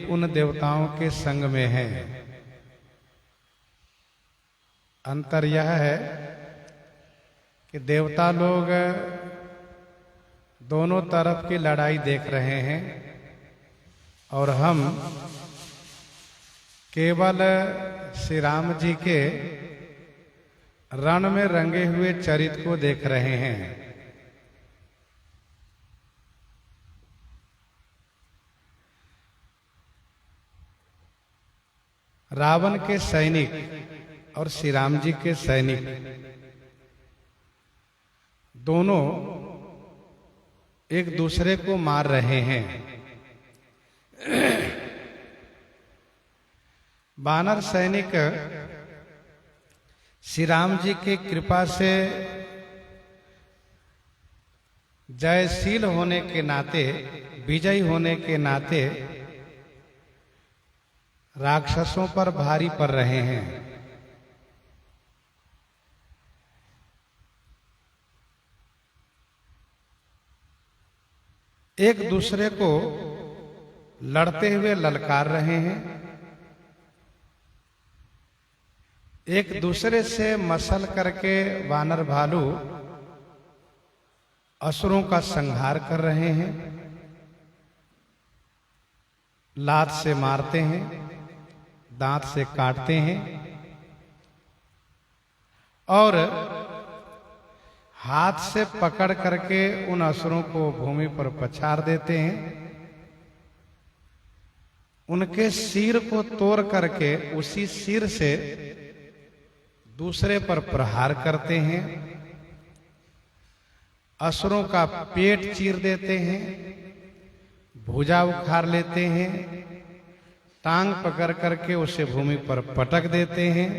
उन देवताओं के संग में है। अंतर यह है कि देवता लोग दोनों तरफ की लड़ाई देख रहे हैं और हम केवल श्री राम जी के रण में रंगे हुए चरित्र को देख रहे हैं। रावण के सैनिक और श्री राम जी के सैनिक दोनों एक दूसरे को मार रहे हैं। वानर सैनिक श्री राम जी की कृपा से जयशील होने के नाते, विजयी होने के नाते राक्षसों पर भारी पड़ रहे हैं। एक दूसरे को लड़ते हुए ललकार रहे हैं, एक दूसरे से मसल करके वानर भालू असुरों का संहार कर रहे हैं, लात से मारते हैं, दांत से काटते हैं और हाथ से पकड़ करके उन असुरों को भूमि पर पछाड़ देते हैं। उनके सिर को तोड़ करके उसी सिर से दूसरे पर प्रहार करते हैं, असुरों का पेट चीर देते हैं, भुजा उखाड़ लेते हैं, टांग पकड़ करके उसे भूमि पर पटक देते हैं।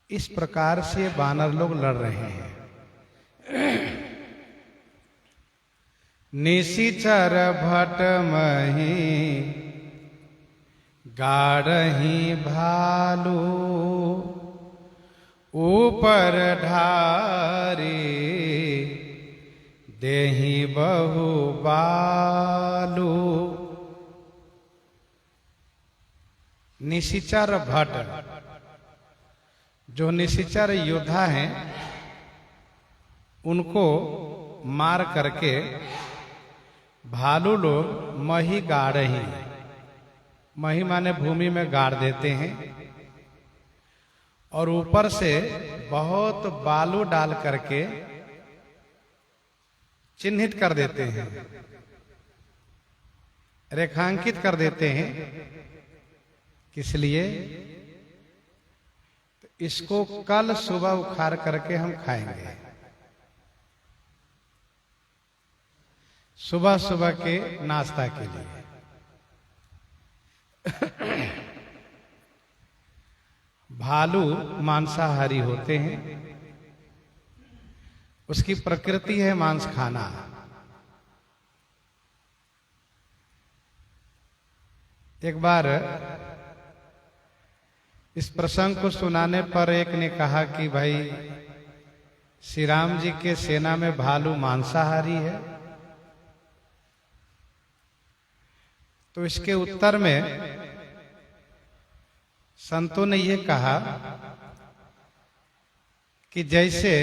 इस प्रकार से वानर लोग लड़ रहे हैं। निशिचर भट मही गाढ़ही भालू, ऊपर ढारी देही बहु बालू। निशिचर भट, जो निशिचर योद्धा हैं उनको मार करके भालू लोग मही गाड़ही, मही माने भूमि में गाड़ देते हैं और ऊपर से बहुत बालू डाल करके चिन्हित कर देते हैं, रेखांकित कर देते हैं। किस लिए? तो इसको कल सुबह उखाड़ करके हम खाएंगे। सुबह सुबह के नाश्ता के लिए। भालू मांसाहारी होते हैं, उसकी प्रकृति है मांस खाना। एक बार इस प्रसंग को सुनाने पर एक ने कहा कि भाई श्री राम जी के सेना में भालू मांसाहारी है। तो इसके उत्तर में संतों ने ये कहा कि जैसे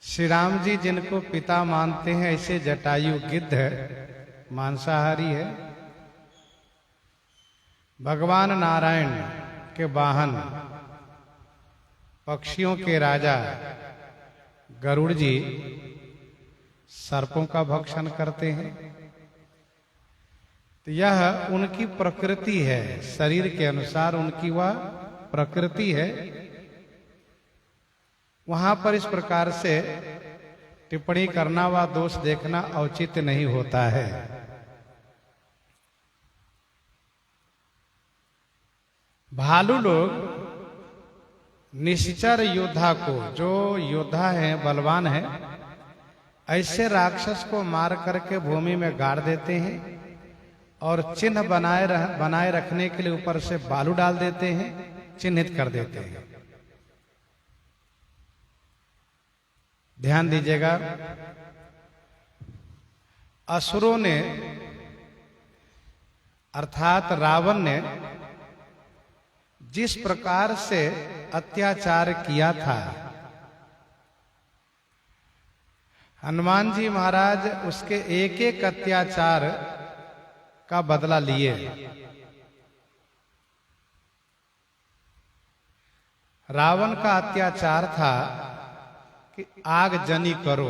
श्री राम जी जिनको पिता मानते हैं, ऐसे जटायु गिद्ध मांसाहारी है। भगवान नारायण के वाहन पक्षियों के राजा गरुड़ जी सर्पों का भक्षण करते हैं। तो यह उनकी प्रकृति है, शरीर के अनुसार उनकी वह प्रकृति है। वहां पर इस प्रकार से टिप्पणी करना व दोष देखना औचित्य नहीं होता है। भालू लोग निश्चर योद्धा को, जो योद्धा है बलवान है, ऐसे राक्षस को मार करके भूमि में गाड़ देते हैं और चिन्ह बनाए रखने के लिए ऊपर से बालू डाल देते हैं, चिन्हित कर देते हैं। ध्यान दीजिएगा, असुरों ने अर्थात रावण ने जिस प्रकार से अत्याचार किया था, हनुमान जी महाराज उसके एक एक अत्याचार का बदला लिए। रावण का अत्याचार था कि आग जनी करो,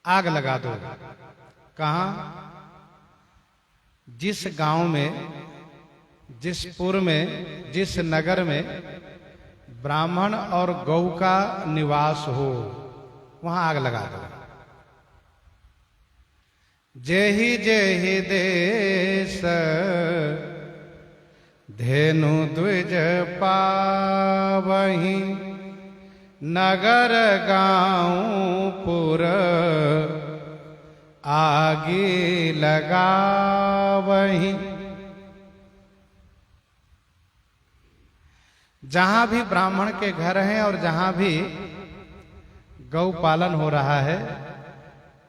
आग लगा दो। कहां? जिस गांव में, जिस पुर में, जिस नगर में ब्राह्मण और गौ का निवास हो, वहां आग लगा दो। जेहि जेहि देश धेनु द्विज पावहीं, नगर गांव पुर आगे लगावहीं। जहां भी ब्राह्मण के घर हैं और जहां भी गौ पालन हो रहा है,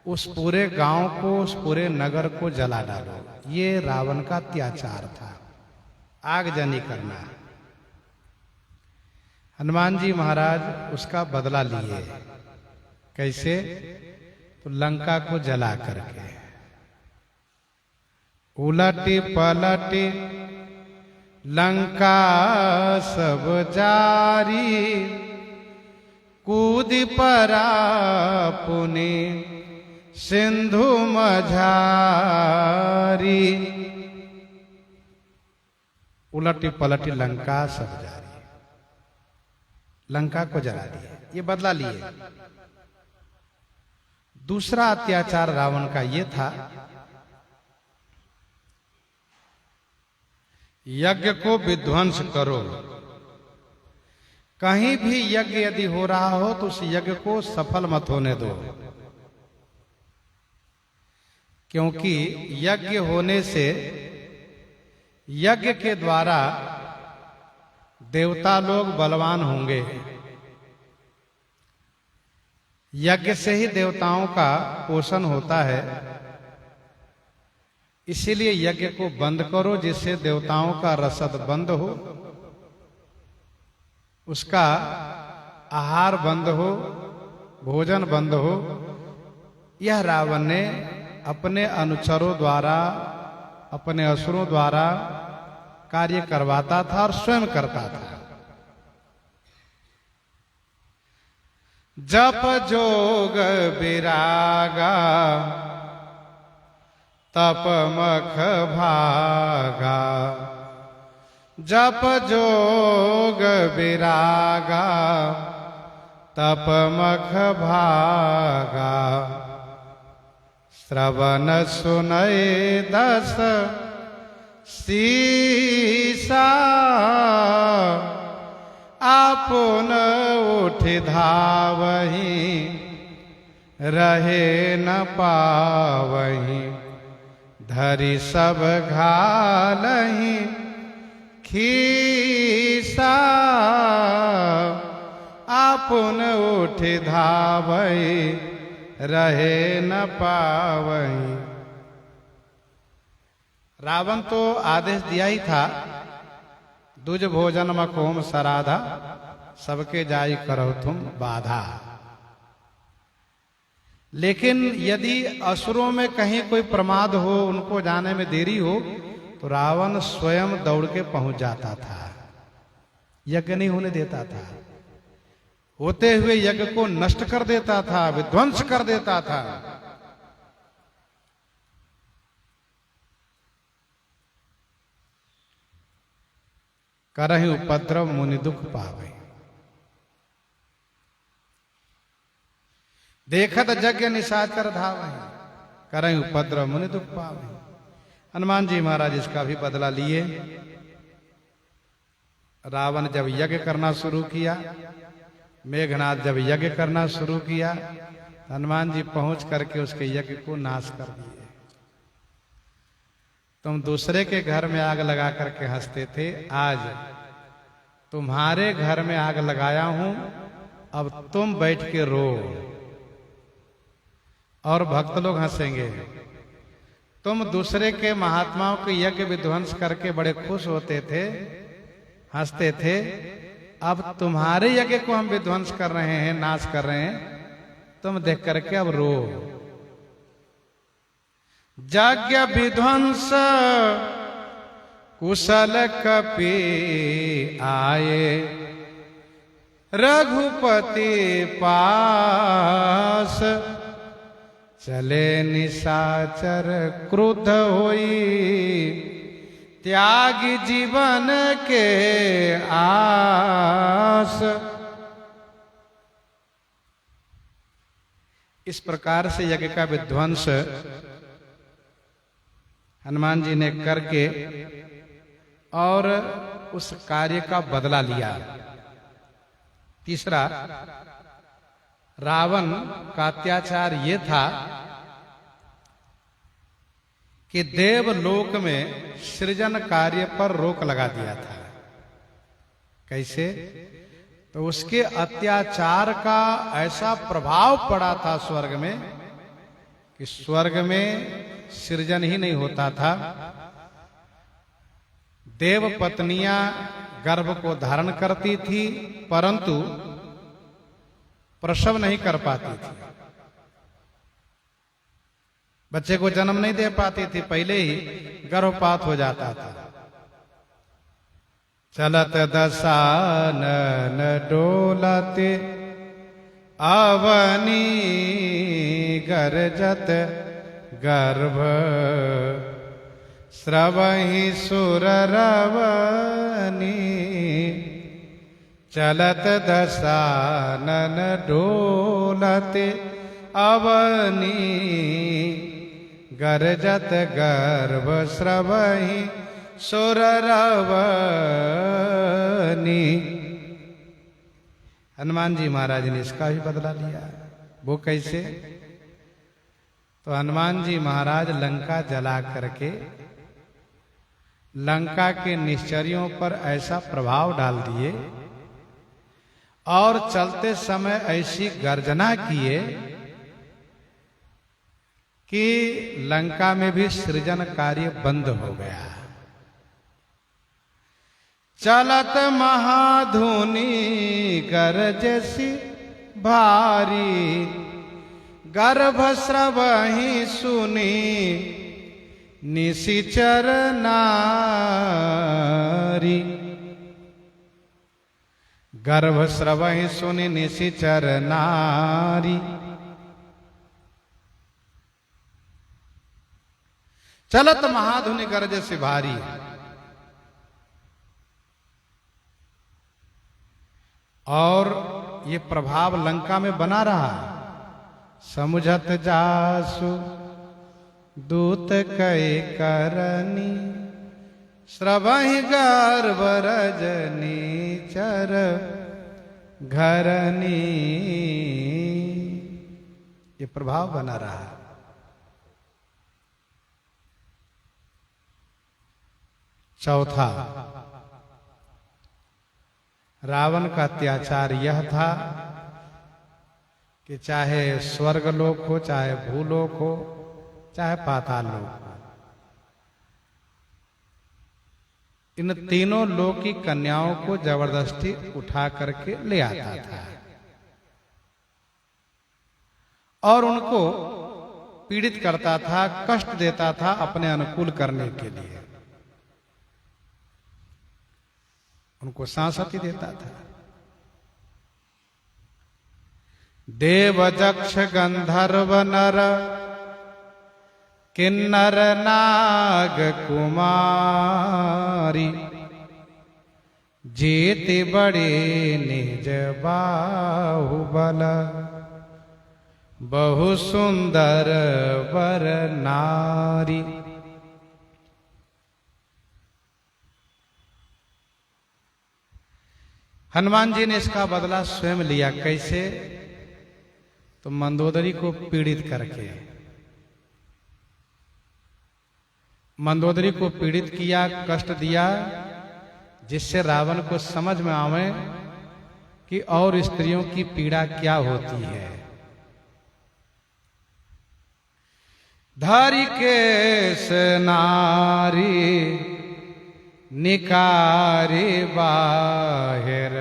उस पूरे गांव को, उस पूरे नगर को जला डालो। ये रावण का अत्याचार था, आगजनी करना। हनुमान जी महाराज उसका बदला लिए। कैसे? तो लंका को जला करके। उलटी पलटी लंका सब जारी, कूद परा पुनि सिंधु मझारी। उलटी पलटी लंका सब जारी, लंका को जला दिया। ये बदला लिए। दूसरा अत्याचार रावण का ये था, यज्ञ को विध्वंस करो। कहीं भी यज्ञ यदि हो रहा हो तो उस यज्ञ को सफल मत होने दो, क्योंकि यज्ञ होने से, यज्ञ के द्वारा देवता लोग बलवान होंगे। यज्ञ से ही देवताओं का पोषण होता है। इसीलिए यज्ञ को बंद करो, जिससे देवताओं का रसद बंद हो, उसका आहार बंद हो, भोजन बंद हो। यह रावण ने अपने अनुचरों द्वारा, अपने असुरों द्वारा कार्य करवाता था और स्वयं करता था। जप जोग विरागा तप मख भागा, जप जोग विरागा तप मख भागा। श्रवण सुनय दस सीसा, आपुन उठ धावहीं, रहे न पावहीं। धरि सब घालहीं खीसा, आपुन उठ धावहीं, रहे न पावहीं। रावण तो आदेश दिया ही था, दुज भोजन मखोम सराधा, सबके जाई करो तुम बाधा। लेकिन यदि असुरों में कहीं कोई प्रमाद हो, उनको जाने में देरी हो, तो रावण स्वयं दौड़ के पहुंच जाता था, यज्ञ नहीं होने देता था। होते हुए यज्ञ को नष्ट कर देता था, विध्वंस कर देता था। करहि उपद्रव मुनि दुख पावे, देखत यज्ञ निशाचर धावहि। करहि उपद्रव मुनि दुख पावे। हनुमान जी महाराज इसका भी बदला लिए। रावण जब यज्ञ करना शुरू किया, मेघनाथ जब यज्ञ करना शुरू किया, हनुमान जी पहुंच करके उसके यज्ञ को नाश कर दिए। तुम दूसरे के घर में आग लगा करके हंसते थे, आज तुम्हारे घर में आग लगाया हूं, अब तुम बैठ के रो और भक्त लोग हंसेंगे। तुम दूसरे के महात्माओं के यज्ञ विध्वंस करके बड़े खुश होते थे, हंसते थे। अब तुम्हारे यज्ञ को हम विध्वंस कर रहे हैं, नाश कर रहे हैं, तुम देख करके अब रो। यज्ञ विध्वंस कुशल कपि आए, रघुपति पास चले निशाचर क्रुद्ध होई, त्यागी जीवन के आस। इस प्रकार से यज्ञ का विध्वंस हनुमान जी ने करके और उस कार्य का बदला लिया। तीसरा, रावण का अत्याचार ये था कि देवलोक में सृजन कार्य पर रोक लगा दिया था। कैसे? तो उसके अत्याचार का ऐसा प्रभाव पड़ा था स्वर्ग में कि स्वर्ग में सृजन ही नहीं होता था। देव पत्नियां गर्भ को धारण करती थी परंतु प्रसव नहीं कर पाती थी, बच्चे को जन्म नहीं दे पाती थी, पहले ही गर्भपात हो जाता था। चलत दशानन डोलते अवनी, गरजत गर्भ स्रवहि सुर रवनी। चलत दशानन डोलते अवनी, गरजत गर्भ स्रवहि सुर रवनी। हनुमान जी महाराज ने इसका भी बदला लिया। वो कैसे? तो हनुमान जी महाराज लंका जला करके लंका के निश्चरियों पर ऐसा प्रभाव डाल दिए और चलते समय ऐसी गर्जना किए कि लंका में भी सृजन कार्य बंद हो गया। चलत महाधुनी गरजसी भारी, गर्भ स्रवहि सुनी निशिचर नारी। गर्भ स्रवहि सुनी निशिचर नारी। चलत महाधुनि गरजसी भारी। और ये प्रभाव लंका में बना रहा। समुझत जासु दूत कई करनी, स्रवहि गर्भ रजनी चर घरनी। ये प्रभाव बना रहा। चौथा, रावण का अत्याचार यह था कि चाहे स्वर्गलोक हो, चाहे भूलोक हो, चाहे पाताल लोक हो, इन तीनों लोक की कन्याओं को जबरदस्ती उठा करके ले आता था और उनको पीड़ित करता था, कष्ट देता था अपने अनुकूल करने के लिए। उनको सांसती देता था। देव जक्ष गंधर्व नर किन्नर नाग कुमारी, जीति बड़े निज बाहुबल, बहु सुंदर वर नारी। हनुमान जी ने इसका बदला स्वयं लिया। कैसे? तो मंदोदरी को पीड़ित करके, मंदोदरी को पीड़ित किया, कष्ट दिया, जिससे रावण को समझ में आवे कि और स्त्रियों की पीड़ा क्या होती है। धरि केश नारी निकारी बाहिर,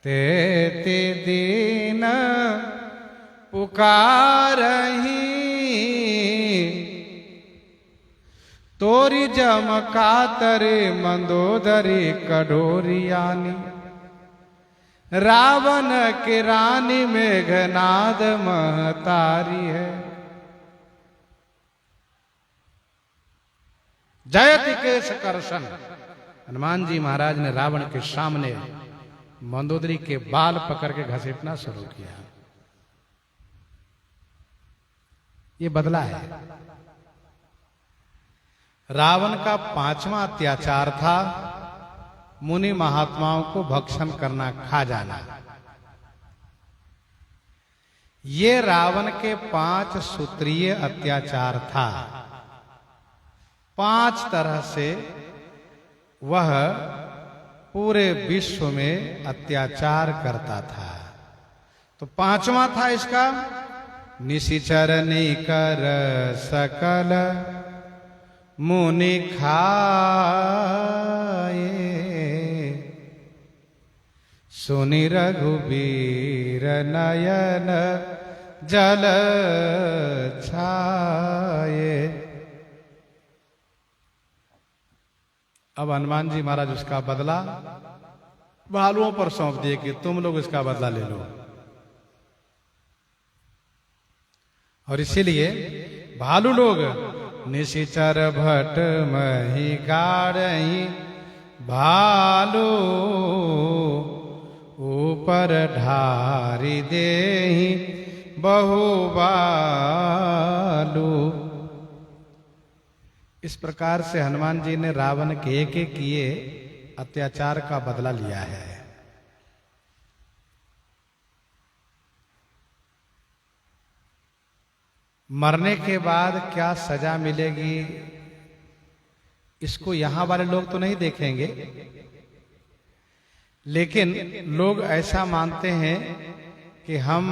ते दीन पुकारही, तोरी जम कातरे मंदोदरी कठोरियानी, रावण की रानी मेघनाद महतारी है। जयति केश कर्षण, हनुमान जी महाराज ने रावण के सामने मंदोदरी के बाल पकड़ के घसीटना शुरू किया। ये बदला है। रावण का 5वां अत्याचार था मुनि महात्माओं को भक्षण करना, खा जाना। ये रावण के 5 सूत्रीय अत्याचार था। 5 तरह से वह पूरे विश्व में अत्याचार करता था। तो 5वां था इसका, निशिचर निकर सकल मुनि खाए, सुनि रघुबीर नयन जल छाए। अब हनुमान जी महाराज उसका बदला भालुओं पर सौंप दिए कि तुम लोग इसका बदला ले लो। और इसीलिए भालू लोग निशिचर भट मही गाड़ही, भालू ऊपर ढारी देही बहुबालू। इस प्रकार से हनुमान जी ने रावण के एक किए अत्याचार का बदला लिया है। मरने के बाद क्या सजा मिलेगी, इसको यहां वाले लोग तो नहीं देखेंगे, लेकिन लोग ऐसा मानते हैं कि हम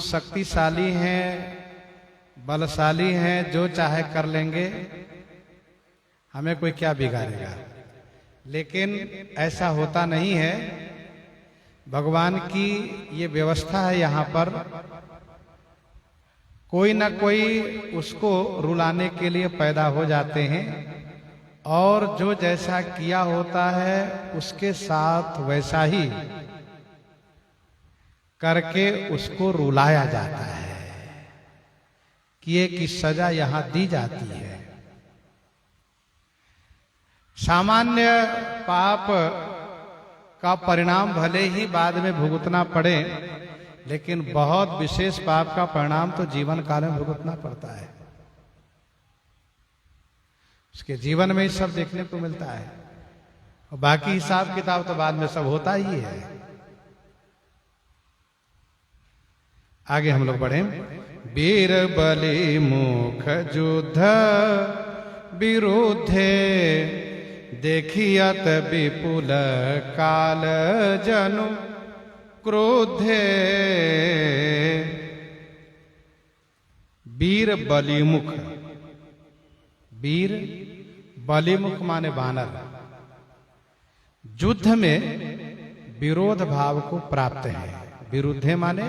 शक्तिशाली हैं, बलशाली हैं, जो चाहे कर लेंगे, हमें कोई क्या बिगाड़ेगा। लेकिन ऐसा होता नहीं है। भगवान की ये व्यवस्था है, यहाँ पर कोई ना कोई उसको रुलाने के लिए पैदा हो जाते हैं, और जो जैसा किया होता है उसके साथ वैसा ही करके उसको रुलाया जाता है, किए की सजा यहां दी जाती है। सामान्य पाप का परिणाम भले ही बाद में भुगतना पड़े, लेकिन बहुत विशेष पाप का परिणाम तो जीवन काल में भुगतना पड़ता है। उसके जीवन में ही सब देखने को मिलता है, और बाकी हिसाब किताब तो बाद में सब होता ही है। आगे हम लोग बढ़े। वीर बलि मुख युद्ध विरुद्धे, देखियत विपुल काल जनु क्रोधे। वीर बलिमुख, वीर बलिमुख माने बानर, युद्ध में विरोध भाव को प्राप्त है। विरुद्धे माने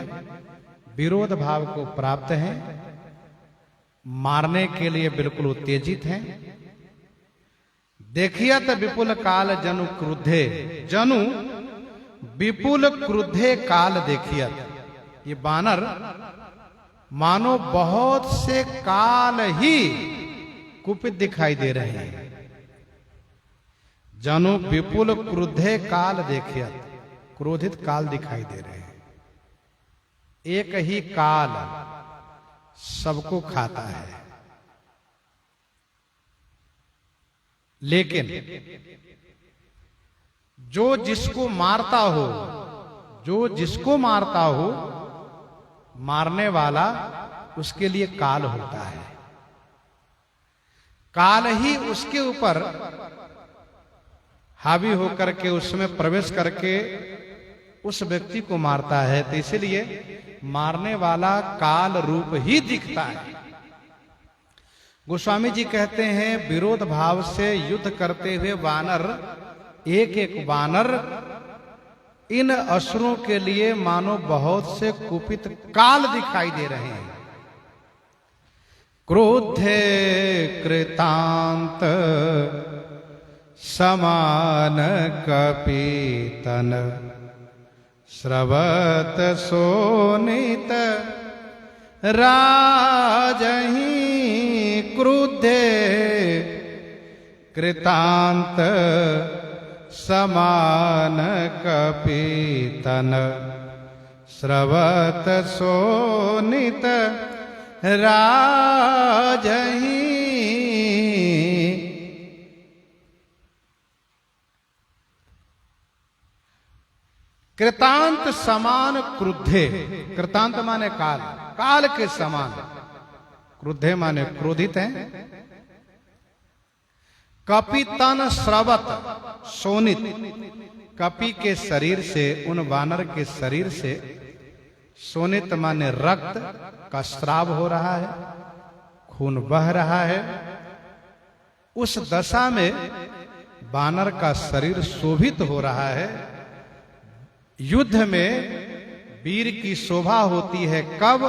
विरोध भाव को प्राप्त है, मारने के लिए बिल्कुल उत्तेजित हैं। देखियत विपुल काल जनु क्रुद्धे, जनु विपुल क्रुद्धे काल देखियत। ये बानर मानो बहुत से काल ही कुपित दिखाई दे रहे हैं। जनु विपुल क्रुद्धे काल देखियत, क्रोधित काल दिखाई दे रहे हैं। एक ही काल सबको खाता है, लेकिन जो जिसको मारता हो, जो जिसको मारता हो, मारने वाला उसके लिए काल होता है। काल ही उसके ऊपर हावी होकर के उसमें प्रवेश करके उस व्यक्ति को मारता है। तो इसलिए मारने वाला काल रूप ही दिखता है। गोस्वामी जी कहते हैं विरोध भाव से युद्ध करते हुए वानर, एक एक वानर इन असुरों के लिए मानो बहुत से कुपित काल दिखाई दे रहे हैं। क्रोधे कृतांत समान कपीतन स्रवत सोनित राजही। क्रुद्धे कृतांत समान कपीतन स्रवत सोनित राजही। कृतांत समान क्रुद्धे, कृतांत माने काल, काल के समान, क्रुद्धे माने क्रोधित हैं। कपितन स्रवत सोनित, कपि के शरीर से, उन वानर के शरीर से, सोनित माने रक्त का स्राव हो रहा है, खून बह रहा है। उस दशा में वानर का शरीर शोभित हो रहा है। युद्ध में वीर की शोभा होती है कब?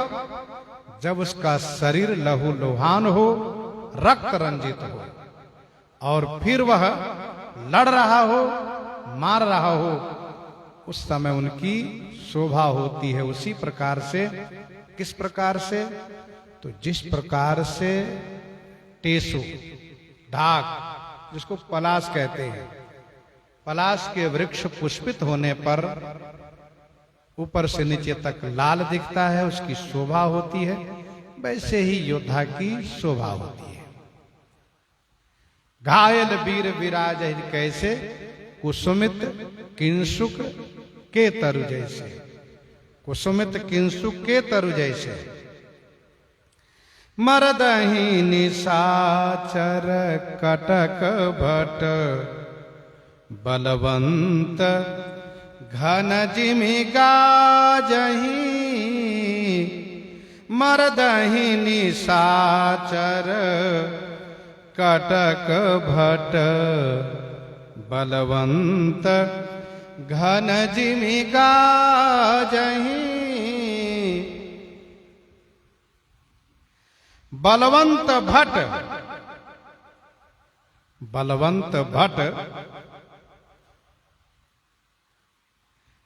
जब उसका शरीर लहू लुहान हो, रक्त रंजित हो, और फिर वह लड़ रहा हो, मार रहा हो, उस समय उनकी शोभा होती है। उसी प्रकार से, किस प्रकार से? तो जिस प्रकार से टेसु, ढाक, जिसको पलाश कहते हैं, पलाश के वृक्ष पुष्पित होने पर ऊपर से नीचे तक लाल दिखता है, उसकी शोभा होती है, वैसे ही योद्धा की शोभा होती है। घायल वीर विराज कैसे, कुसुमित किंसुक के तरु जैसे, कुसुमित किंसुक के तरु जैसे। मरदही निशाचर कटक भट बलवंत घन जिमि गाजही। मरदही निशाचर कटक भट बलवंत घन जिमि गाजही। बलवंत भट, बलवंत भट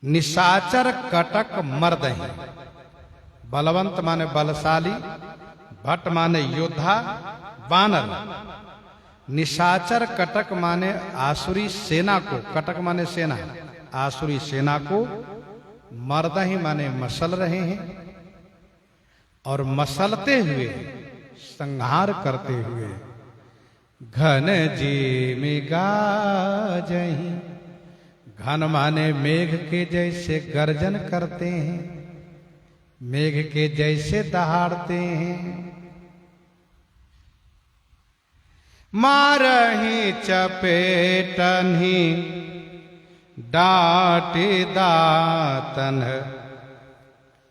निशाचर कटक मर्दही। बलवंत माने बलशाली, भट माने योद्धा, वानर। निशाचर कटक माने आसुरी सेना को, कटक माने सेना, आसुरी सेना को मर्दही माने मसल रहे हैं, और मसलते हुए, संहार करते हुए घन जिमि गाजही। घन माने मेघ के जैसे गर्जन करते हैं, मेघ के जैसे दहाड़ते हैं। मारही चपेटनहि डांटे दातन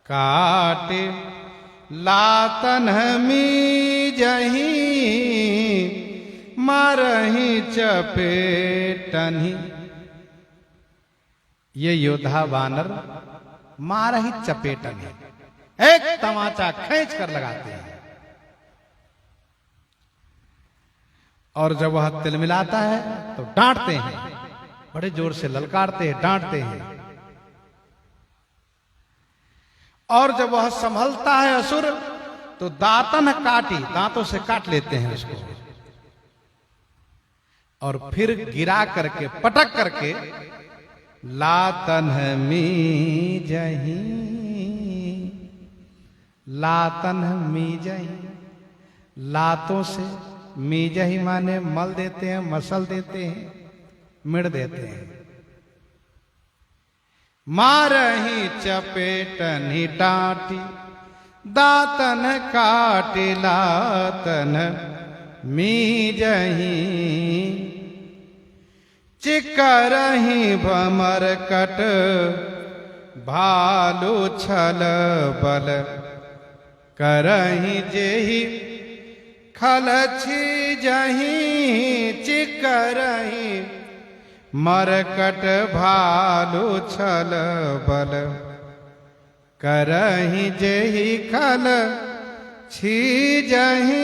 काटे लातन मीजही। मारही चपेटनहि, ये योद्धा वानर मारही चपेटन है, एक तमाचा खींच कर लगाते हैं, और जब वह तिलमिलाता है तो डांटते हैं, बड़े जोर से ललकारते हैं, डांटते हैं। और जब वह संभलता है असुर तो दातन काटी, दांतों से काट लेते हैं उसको, और फिर गिरा करके, पटक करके लातन मीजही। लातन मीजही, लातों से, मीजही माने मल देते हैं, मसल देते हैं, मिड़ देते हैं। मारही चपेटनि डांटी दातन काटी लातन मीजही। चिकरही भमर कट भालू छल बल करही जेहि खल छीजहि चिकरहि मरकट भालू छल बल करहि जेहि खल छीजहि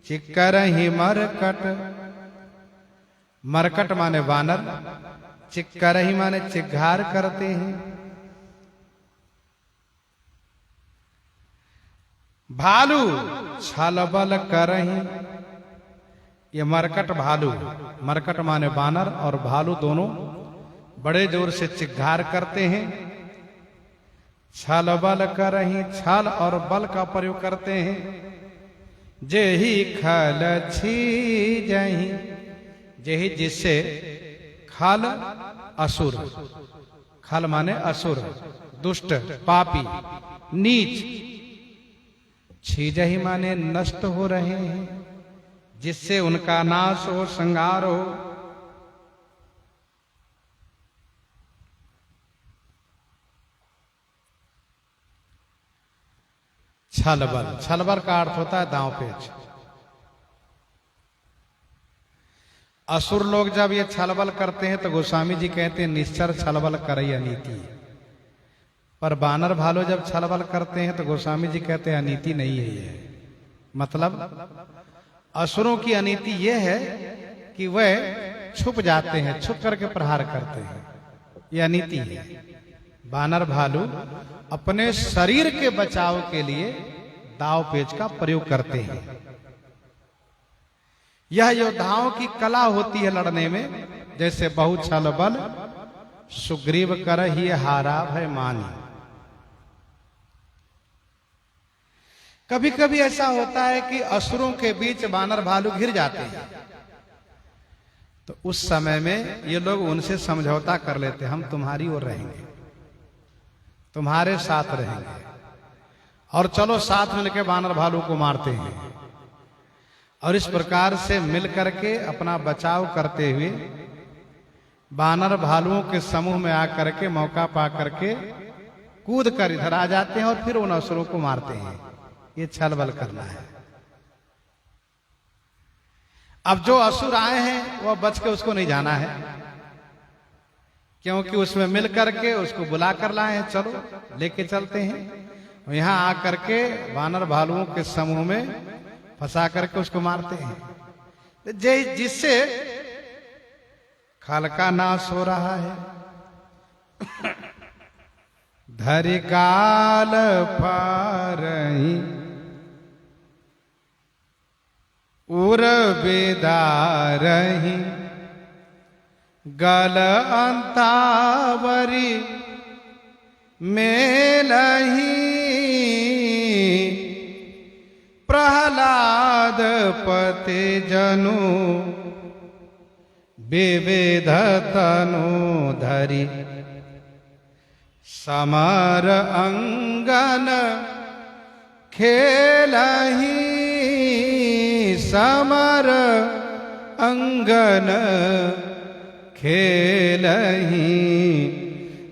चिकरहि मरकट। मरकट माने वानर, चिक्करहि माने चिघार करते हैं। भालू छल बल करहि, ये मरकट भालू, मरकट माने वानर और भालू दोनों बड़े जोर से चिघार करते हैं। छल बल करहि, छल और बल का प्रयोग करते हैं। जेहि खल छीजहि, जेहि जिससे, खल असुर, खल माने असुर, दुष्ट, पापी, नीच, छीजहि माने नष्ट हो रहे हैं, जिससे उनका नाश हो, संहार हो। छलबल, छलबल का अर्थ होता है दांव पेच। असुर लोग जब ये छलबल करते हैं तो गोस्वामी जी कहते हैं निश्चर छलबल करई अनीति। पर बानर भालू जब छलबल करते हैं तो गोस्वामी जी कहते हैं अनीति नहीं है ये। मतलब असुरों की अनीति ये है कि वह छुप जाते हैं, छुप करके प्रहार करते हैं, ये अनीति है। बानर भालू अपने शरीर के बचाव के लिए दाव पेच का प्रयोग करते हैं। यह योद्धाओं की कला होती है लड़ने में। जैसे बहु छल बल सुग्रीव करहि हारा भय मानी। कभी कभी ऐसा होता है कि असुरों के बीच बानर भालू घिर जाते हैं, तो उस समय में ये लोग उनसे समझौता कर लेते हैं, हम तुम्हारी ओर रहेंगे, तुम्हारे साथ रहेंगे, और चलो साथ मिलकर बानर भालू को मारते हैं। और इस प्रकार से मिल करके अपना बचाव करते हुए बानर भालुओं के समूह में आकर के मौका पा करके कूद कर इधर आ जाते हैं और फिर उन असुरों को मारते हैं। ये छल बल करना है। अब जो असुर आए हैं वह बच के उसको नहीं जाना है, क्योंकि उसमें मिल करके उसको बुला कर लाए हैं, चलो लेके चलते हैं। यहां आकर के बानर भालुओं के समूह में फंसा करके उसको मारते हैं, जिससे खल का नाश हो रहा है। धरि गाल फारहि उर बेदारहि गल अंतावरी मेलहि प्रहलाद पते जनु विविध तनु धरि समर अंगन खेलहि समर अंगन खेलहि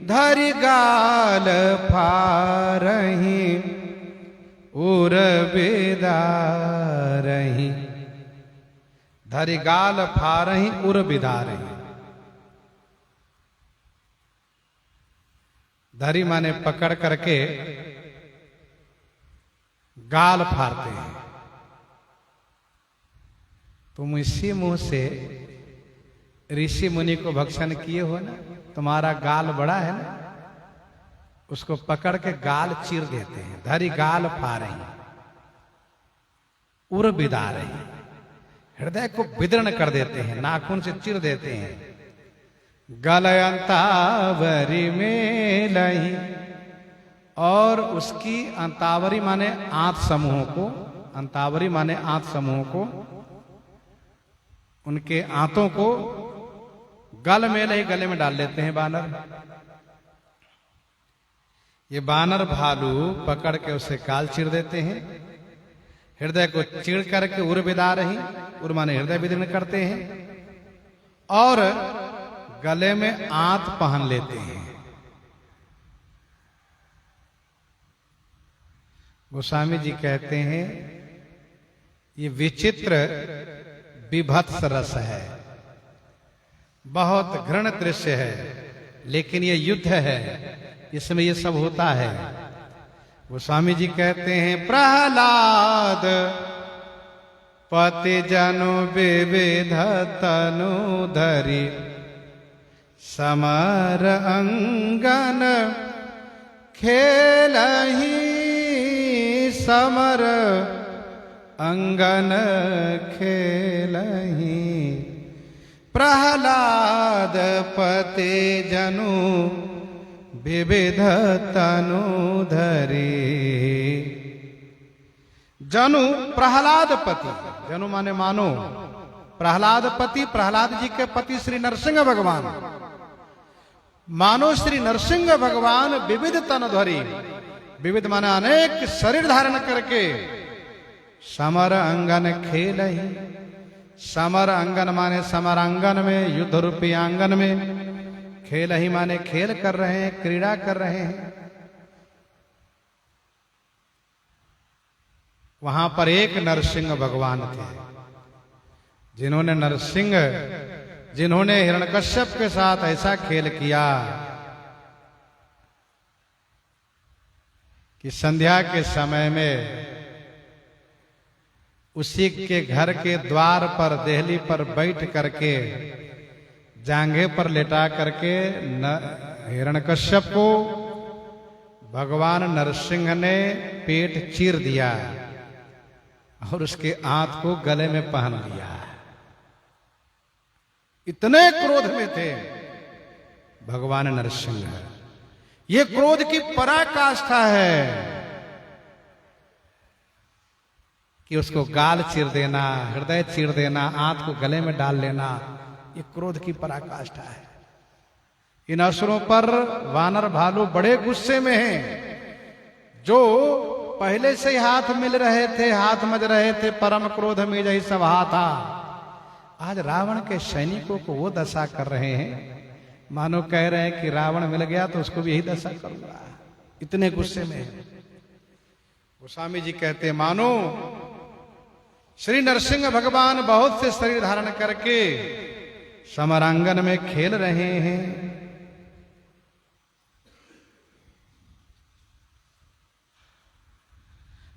धरि गाल फारहि उर बिदारहि। धरि गाल फारहि उर बिदारहि। धरि माने पकड़ करके गाल फाड़ते हैं। तुम इसी मुंह से ऋषि मुनि को भक्षण किए हो ना, तुम्हारा गाल बड़ा है ना, उसको पकड़ के गाल चीर देते हैं। धरि गाल फारहि उर बिदारहि, हृदय को विदीर्ण कर देते हैं, नाखून से चीर देते हैं। गलयंतावरी मेलहि, और उसकी अंतावरी माने आंत समूहों को, अंतावरी माने आंत समूहों को, उनके आंतों को गल में ही गले में डाल लेते हैं बानर। ये बानर भालू पकड़ के उसे गाल चीर देते हैं, हृदय को चीर करके उर बिदारहि, उर माने हृदय विदीर्ण करते हैं, और गले में आंत पहन लेते हैं। गोस्वामी जी कहते हैं ये विचित्र विभत्स रस है, बहुत घृण दृश्य है, लेकिन ये युद्ध है, इसमें ये सब होता है। गोस्वामी जी कहते हैं प्रहलाद पति जनु विविध तनु धरी समर अंगन खेलहि समर अंगन खेलहि प्रहलाद पति जनु विविध तनु धरी। जनु प्रहलाद पति, जनु माने मानो, प्रहलाद पति, प्रहलाद जी के पति श्री नरसिंह भगवान, मानो श्री नरसिंह भगवान विविध तनधरी, विविध माने अनेक शरीर धारण करके समर अंगन खेल ही, समर अंगन माने समरांगन में, युद्ध रूपी आंगन में, खेल ही माने खेल कर रहे हैं, क्रीड़ा कर रहे हैं। वहां पर एक नरसिंह भगवान थे जिन्होंने हिरण्यकश्यप के साथ ऐसा खेल किया कि संध्या के समय में उसी के घर के द्वार पर देहली पर बैठ करके जांघे पर लेटा करके हिरण्यकश्यप को भगवान नरसिंह ने पेट चीर दिया और उसके हाथ को गले में पहन लिया। इतने क्रोध में थे भगवान नरसिंह। ये क्रोध की पराकाष्ठा है कि उसको गाल चीर देना, हृदय चीर देना, हाथ को गले में डाल लेना, ये क्रोध की पराकाष्ठा है। इन असुरों पर वानर भालू बड़े गुस्से में हैं, जो पहले से ही हाथ मिल रहे थे, हाथ मज रहे थे, परम क्रोध में जही सब था। आज रावण के सैनिकों को वो दशा कर रहे हैं, मानो कह रहे हैं कि रावण मिल गया तो उसको भी यही दशा करूंगा, इतने गुस्से में। गोस्वामी जी कहते हैं मानो श्री नरसिंह भगवान बहुत से शरीर धारण करके समरांगन में खेल रहे हैं।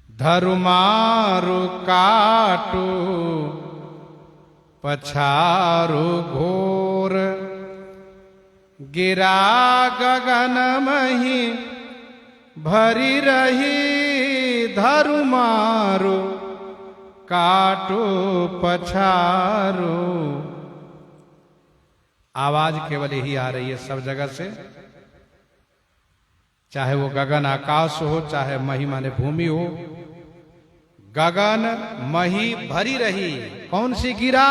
धरु मारु काटू पछारु घोर गिरा गगन मही भरी रही। धरु मारु काटू पछारु, आवाज केवल यही आ रही है सब जगह से, चाहे वो गगन आकाश हो, चाहे मही माने भूमि हो। गगन मही भरी रही, कौन सी गिरा?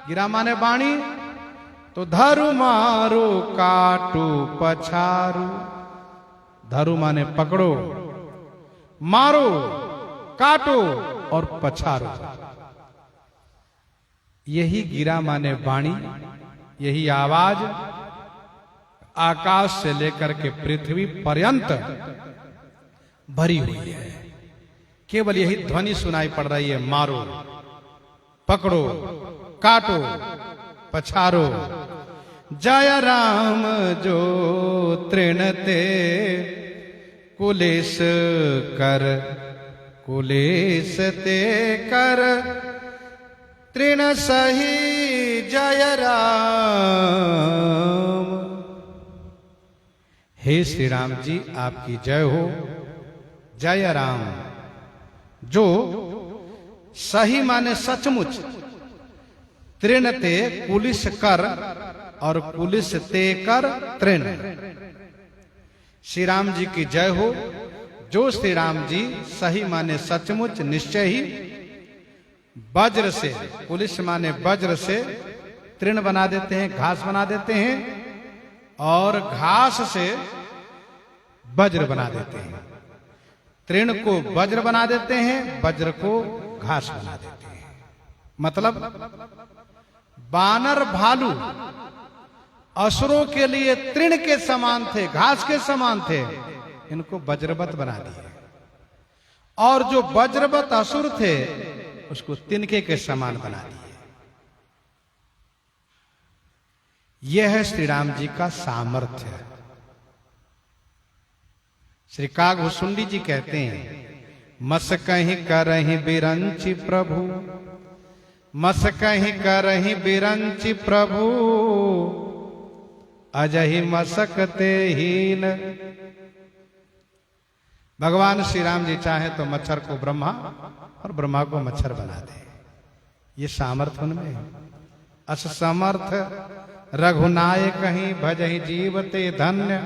गिरा माने वाणी, तो धरु मारो काटू पछारू। धरु माने पकड़ो, मारो, काटो और पछारो। यही गिरा माने वाणी, यही आवाज आकाश से लेकर के पृथ्वी पर्यंत भरी हुई है। केवल यही ध्वनि सुनाई पड़ रही है, मारो, पकड़ो, काटो, पछारो। जय राम जो तृणते कुलेश कर, कुलेश ते कर तृण सही। जय राम। हे श्री राम जी आपकी जय हो। जय राम, जो सही माने सचमुच, तृण ते कुलिस कर और कुलिस ते कर तृण। श्री राम जी की जय हो, जो श्री राम जी सही माने सचमुच, निश्चय ही वज्र से, कुलिस माने वज्र से तृण बना देते हैं, घास बना देते हैं, और घास से वज्र बना देते हैं। तृण को वज्र बना देते हैं, वज्र को घास बना देते हैं। मतलब वानर भालू असुरों के लिए तृण के समान थे, घास के समान थे, इनको वज्रवत बना दिए। और जो वज्रवत असुर थे उसको तिनके के समान बना दिए। यह है श्री राम जी का सामर्थ्य। श्री कागभूषुंडी जी कहते हैं, मस कहीं करहि बिरंचि प्रभु, मस कहीं करहि बिरंचि प्रभु, अजहि मसकते हीन। भगवान श्री राम जी चाहे तो मच्छर को ब्रह्मा और ब्रह्मा को मच्छर बना दे। ये सामर्थ्य उनमें है। अस समर्थ रघुनाय कहीं भजहि जीवते धन्य,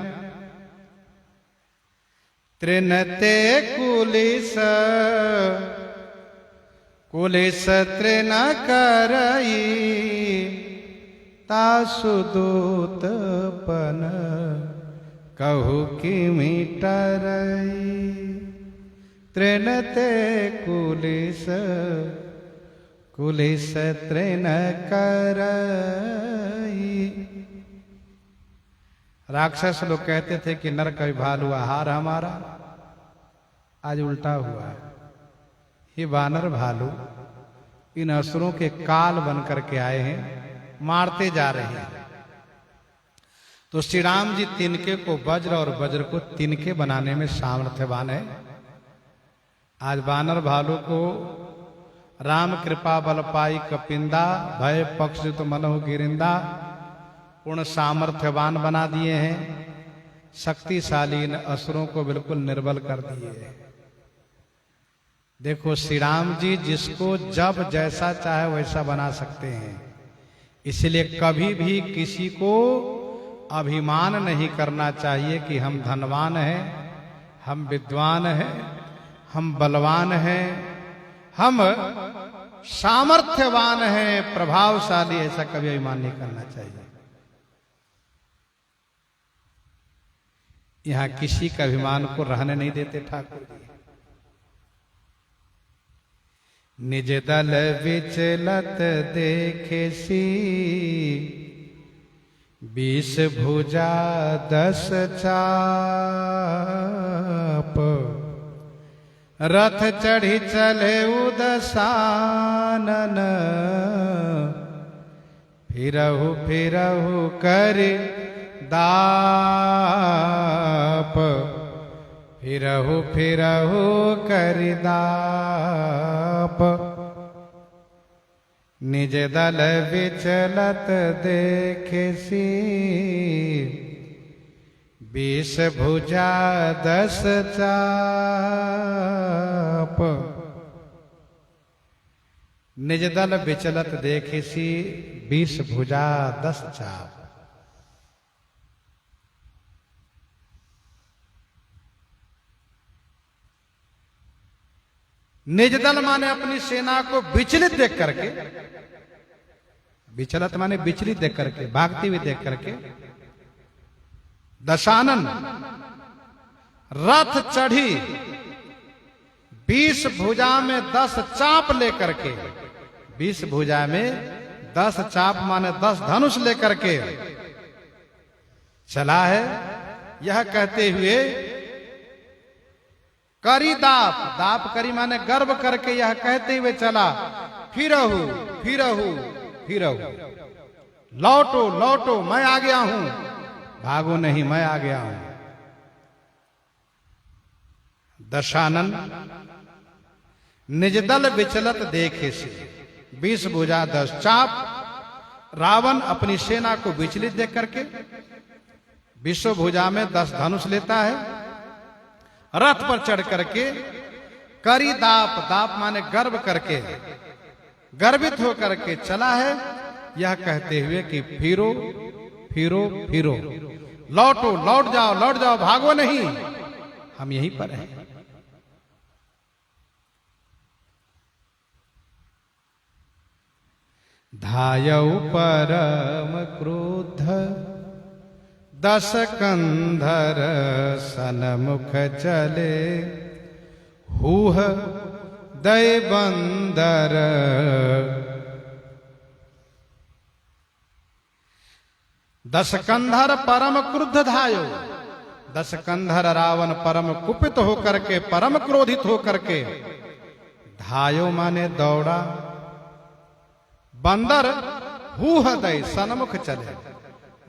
त्रिनते कुलिस कुलिस तृण करई, तासु दूतपन कहु किमि टरई। तृणते कुलिस कुलिस तृण करई। राक्षस लोग कहते थे कि नर का भालू आहार हमारा, आज उल्टा हुआ है। ये वानर भालू इन असुरों के काल बन करके आए हैं, मारते जा रहे हैं। तो श्री राम जी तिनके को वज्र और वज्र को तिनके बनाने में सामर्थ्यवान है। आज वानर भालू को राम कृपा बल पाई कपिंदा, भय पक्ष तो मनोह गिरिंदा, पूर्ण सामर्थ्यवान बना दिए हैं। शक्तिशाली इन असुरों को बिल्कुल निर्बल कर दिए हैं। देखो श्री राम जी जिसको जब जैसा चाहे वैसा बना सकते हैं। इसलिए कभी भी किसी को अभिमान नहीं करना चाहिए कि हम धनवान हैं, हम विद्वान हैं, हम बलवान हैं, हम सामर्थ्यवान हैं, प्रभावशाली, ऐसा कभी अभिमान नहीं करना चाहिए। यहां किसी का अभिमान को रहने नहीं देते ठाकुर जी। निज दल विचलत देखे सी, 20 भुजा 10 चाप, रथ चढ़ी चले उदसानन, फिरहु फिरहु कर दाप, फिरहु फिरहु कर दाप। निज दल विचलत देखे सी, 20 भुजा 10 चाप। निज दल विचलत देखे सी, 20 भुजा 10 चाप। निज दल माने अपनी सेना को विचलित देख करके, विचलित माने विचलित देख करके, भागती हुई देख करके, दशानन रथ चढ़ी 20 भुजा में 10 चाप लेकर के, 20 भुजा में 10 चाप माने 10 धनुष लेकर के चला है। यह कहते हुए करी दाप, दाप करी माने गर्व करके यह कहते हुए चला, फिरहु फिरहु फिरहु, लौटो लौटो मैं आ गया हूं, भागो नहीं मैं आ गया हूं। दशानन निज दल विचलत देखे से, 20 भुजा 10 चाप। रावण अपनी सेना को विचलित देख करके 20 भुजा में 10 धनुष लेता है, रथ पर चढ़ करके करी दाप, दाप माने गर्व करके, गर्वित होकर के चला है, यह कहते हुए कि फिरो फिरो फिरो, लौटो लौट जाओ भागो नहीं, हम यहीं पर हैं। धायौ परम क्रोध 10 कंधर सनमुख चले, हुह दय बंदर। 10 कंधर परम क्रुद्ध धायो, दस कंधर रावण परम कुपित होकर के, परम क्रोधित होकर के धायो माने दौड़ा। बंदर हूह दई सन्मुख चले।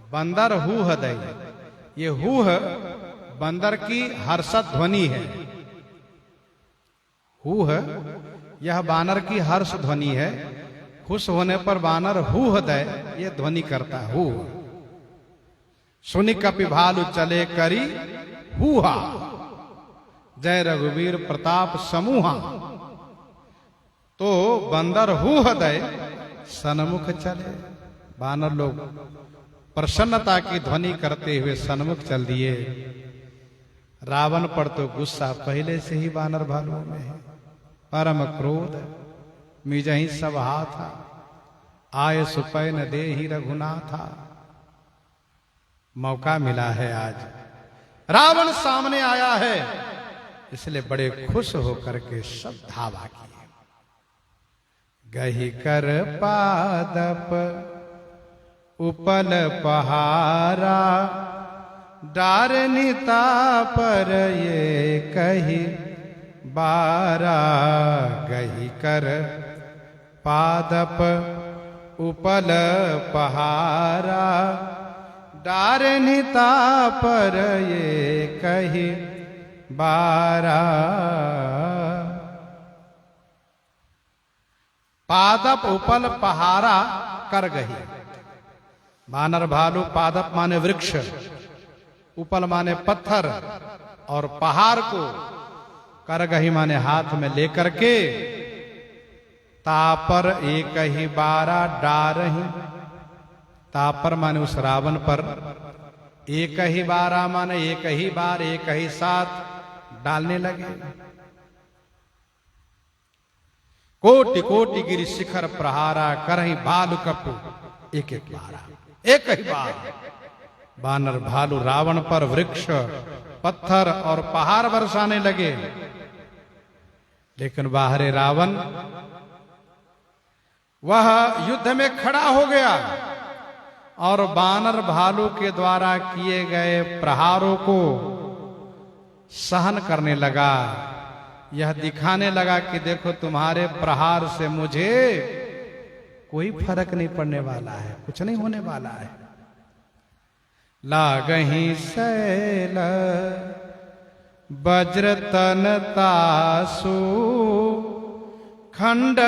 बंदर हूह दई, ये हूह बंदर की हर्षद ध्वनि है। हूह यह बानर की हर्ष ध्वनि है। खुश होने पर बानर हूह दे ये ध्वनि करता है। हूह सुनि कपि भालु चले करी हूहा, जय रघुवीर प्रताप समूहा। तो बंदर हूह दे सन्मुख चले। बानर लोग प्रसन्नता की ध्वनि करते हुए सन्मुख चल दिए। रावण पर तो गुस्सा पहले से ही बानर भालुओं में है। परम क्रोध मिजहि सब हाथा, आय सुपै न दे ही रघुनाथा। मौका मिला है आज, रावण सामने आया है, इसलिए बड़े खुश होकर के सब धावा किए। गही कर पादप उपल पहारा, डारनिता पर ये कही बारा। गही कर पादप उपल पहारा, डारनिता पर ये कही बारा। पादप उपल पहारा कर गही। बानर भालू पादप माने वृक्ष, उपल माने पत्थर, और पहाड़ को करगही माने हाथ में लेकर के तापर एक ही बारा डारही। तापर माने उस रावण पर, एक ही बारा माने एक ही बार, एक ही साथ डालने लगे। कोटि कोटि गिरि शिखर प्रहारा, करही भालू कपु एक एक बारा। एक ही बार बानर भालू रावण पर वृक्ष, पत्थर और पहाड़ बरसाने लगे। लेकिन बाहरे रावण वह युद्ध में खड़ा हो गया और बानर भालू के द्वारा किए गए प्रहारों को सहन करने लगा। यह दिखाने लगा कि देखो तुम्हारे प्रहार से मुझे कोई फर्क नहीं पड़ने वाला है, कुछ नहीं होने वाला है। लागही शैल वज्र तन तासु, खंड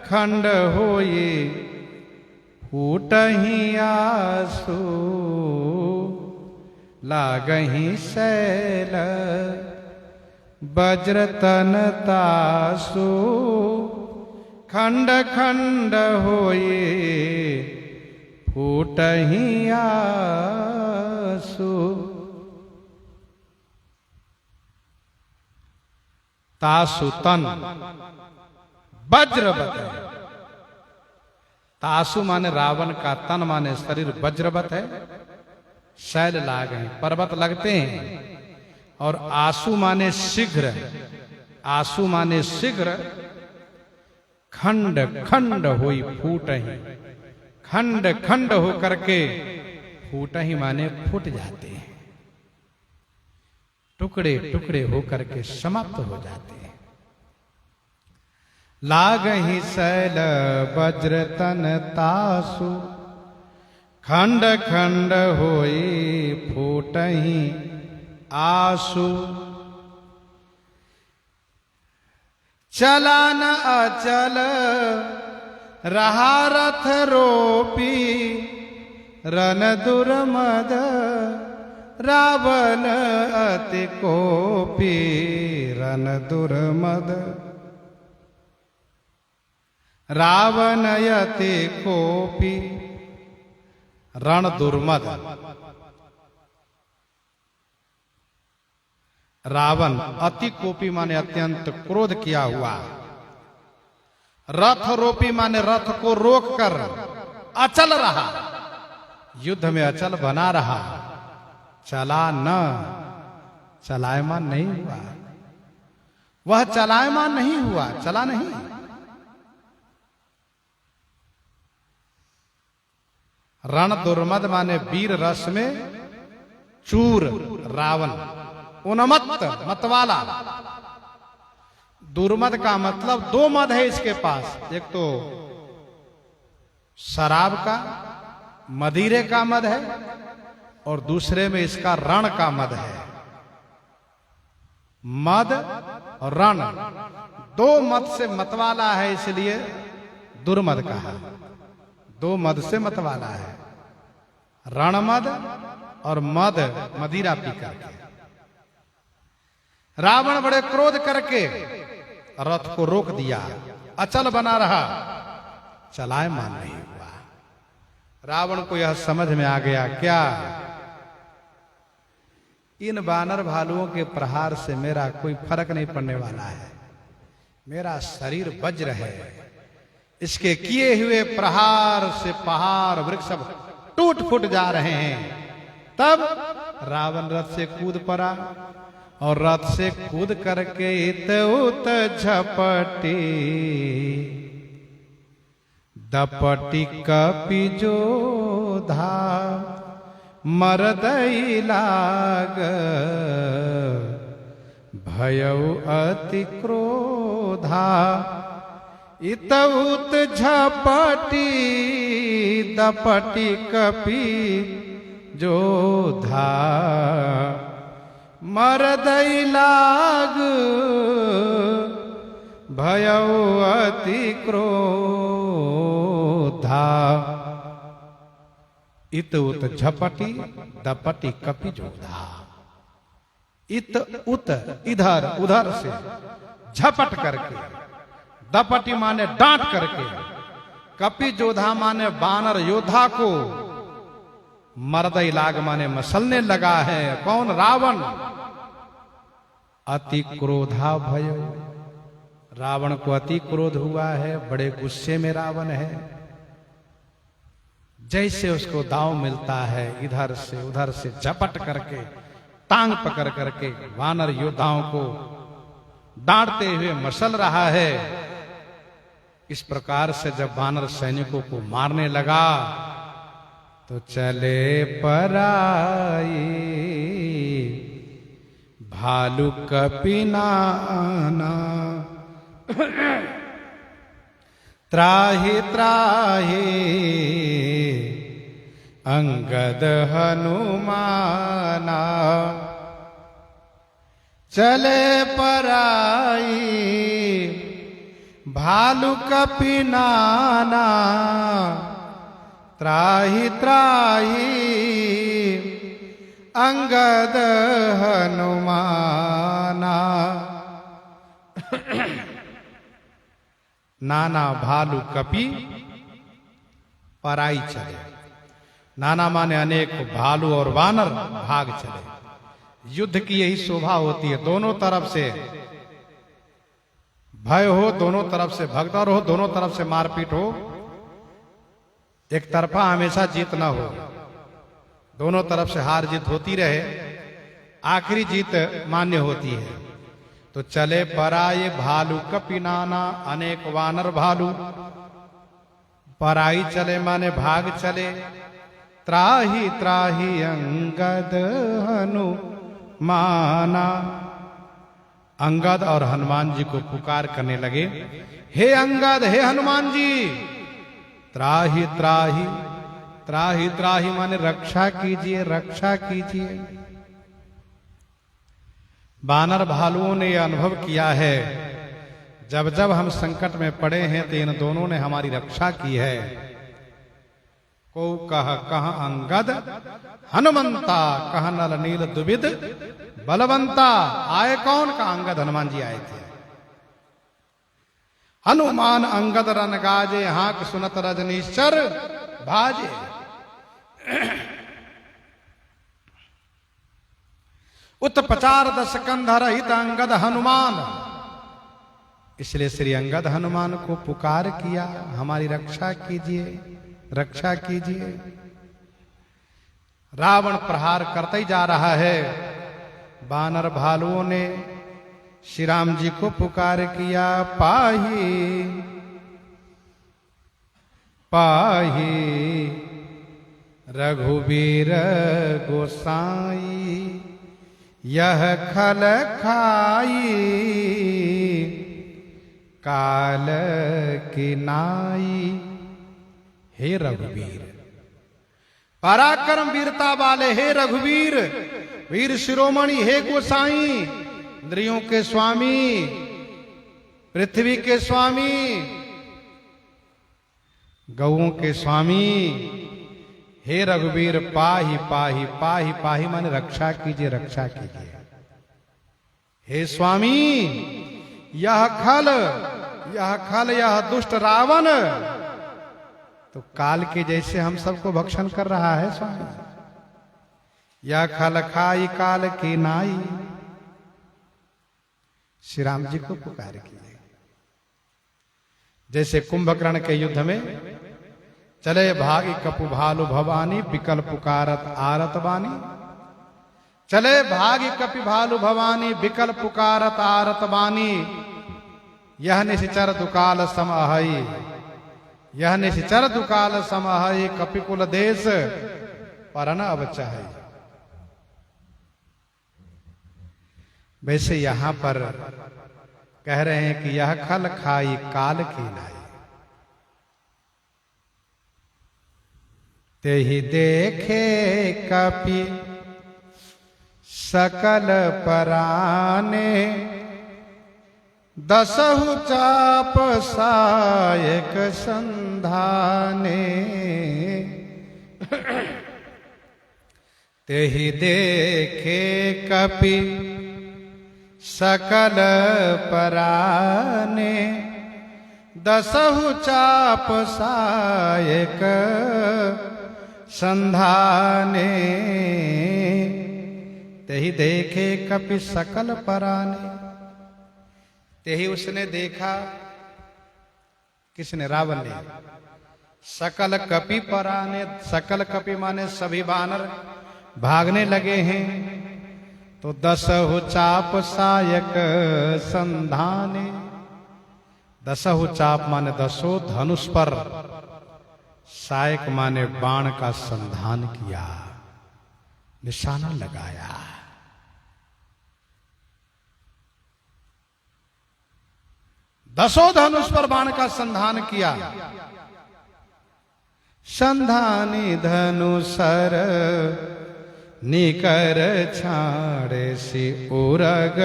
खंड होई फूटहि आसु। लागही शैल वज्र तन तासु, खंड खंड होई फूटहि आसु। तासु तन वज्रवत है। तासु माने रावण का तन माने शरीर वज्रवत है। शैल लाग हैं, पर्वत लगते हैं। और आसु माने शीघ्र, आसु माने शीघ्र। खंड खंड होई फूटहि, खंड खंड हो करके फूटहि माने फूट जाते हैं, टुकड़े टुकड़े होकर के समाप्त हो जाते हैं। लागहि शैल वज्र तन तासु, खंड खंड होई फूटहि आसु। चला न अचल रहा रथ रोपी, रन दुर्मद रावण अति कोपी। रन दुर्मद रावण अति कोपी। रण दुर्मद, रावण अति कोपी माने अत्यंत क्रोध किया हुआ। रथ रोपी माने रथ को रोक कर अचल रहा, युद्ध में अचल बना रहा। चला न, चलायमान नहीं हुआ। वह चलायमान नहीं हुआ, चला नहीं। रण दुर्मद माने वीर रस में चूर रावण, उन्मत्त मतवाला। दुर्मद का मतलब दो मद है इसके पास, एक तो शराब का मदिरे का मद है और दूसरे में इसका रण का मद है। मद और रण दो मद से मतवाला है, इसलिए दुर्मद कहा। दो मद से मतवाला है, रण मद और मद मदिरा पी करके। रावण बड़े क्रोध करके रथ को रोक दिया, अचल बना रहा, चलायमान नहीं हुआ। रावण को यह समझ में आ गया, क्या इन वानर भालुओं के प्रहार से मेरा कोई फर्क नहीं पड़ने वाला है, मेरा शरीर वज्र है, इसके किए हुए प्रहार से पहाड़ वृक्ष सब टूट फूट जा रहे हैं। तब रावण रथ से कूद पड़ा और रथ से कूद करके इत उत झपटी दपटी कपि जोधा मरदई लाग भयउ अति क्रोधा। इत उत झपटी दपटी कपि जोधा मरदई लाग भयउ अति क्रोधा। इत उत झपटी दपटी कपि जोधा। इत उत इधर उधर से, झपट करके, दपटी माने डांट करके, कपि जोधा माने बानर योद्धा को, मरदई लाग माने मसलने लगा है। कौन? रावण। अति क्रोधा भय, रावण को अति क्रोध हुआ है, बड़े गुस्से में रावण है। जैसे उसको दांव मिलता है, इधर से उधर से झपट करके टांग पकड़ करके वानर योद्धाओं को डांटते हुए मसल रहा है। इस प्रकार से जब वानर सैनिकों को मारने लगा तो चले पराई भालू कपि नाना त्राहि त्राहि अंगद हनुमाना। चले पराई भालू कपि नाना त्राहि त्राहि अंगद हनुमाना। नाना भालू कपि पराई चले। नाना माने अनेक भालू और वानर भाग चले। युद्ध की यही शोभा होती है, दोनों तरफ से भय हो, दोनों तरफ से भगदड़ हो, दोनों तरफ से मारपीट हो, एक तरफा हमेशा जीत ना हो, दोनों तरफ से हार जीत होती रहे, आखिरी जीत मान्य होती है। तो चले पराये भालू कपि नाना, अनेक वानर भालू पराई चले माने भाग चले। त्राहि त्राहि अंगद हनुमाना, अंगद और हनुमान जी को पुकार करने लगे, हे अंगद, हे हनुमान जी, त्राहि त्राहि, त्राहि त्राहि माने रक्षा कीजिए, रक्षा कीजिए। वानर भालुओं ने यह अनुभव किया है, जब जब हम संकट में पड़े हैं तो इन दोनों ने हमारी रक्षा की है। को कह अंगद हनुमंता, कह नल नील दुविध बलवंता। आए कौन? का अंगद हनुमान जी आए थे। हनुमान अंगद रन गाजे, हाँक सुनत रजनीश्वर भाजे। उत्पचार दस कंधर हित अंगद हनुमान। इसलिए श्री अंगद हनुमान को पुकार किया, हमारी रक्षा कीजिए, रक्षा कीजिए। रावण प्रहार करते ही जा रहा है। वानर भालुओं ने श्री राम जी को पुकार किया, पाही पाही रघुबीर गोसाई यह खल खाई काल की नाई। हे रघुवीर, पराक्रम वीरता वाले हे रघुवीर, वीर शिरोमणि हे गोसाई, इंद्रियों के स्वामी, पृथ्वी के स्वामी, गौओं के स्वामी, हे रघुवीर पाहि पाहि पाहि पाहि माने रक्षा कीजिए, रक्षा कीजिए। हे स्वामी, यह खल यह दुष्ट रावण तो काल के जैसे हम सबको भक्षण कर रहा है स्वामी। यह खल खाई काल की नाई। श्री राम जी को पुकार किए। जैसे कुंभकर्ण के युद्ध में चले भागी कपु भालु भवानी बिकल पुकारत आरत बानी। चले भागी कपि भालु भवानी बिकल पुकारत आरत बानी। यह निश्चर दुकाल समहई, यह निश्चर दुकाल समहई कपिकुल देश पर न अब चाहे। वैसे यहां पर कह रहे हैं कि यह खल खाई काल की नाई। ते ही देखे कपि सकल पराने। दसहु चाप सायक संधाने। ते ही देखे कपि सकल पराने। दसहु चाप सायक संधाने। ते ही देखे कपि सकल पराने। ते ही उसने देखा, किसने? रावण ने। सकल कपि पराने, सकल कपि माने सभी वानर भागने लगे हैं। तो दसहु चाप सायक संधाने। दसहु चाप माने दसों धनुष पर, सायक माने बाण का संधान किया, निशाना लगाया। दसों धनुष पर बाण का संधान किया। संधानी धनुषर निकर छाड़े सी उरग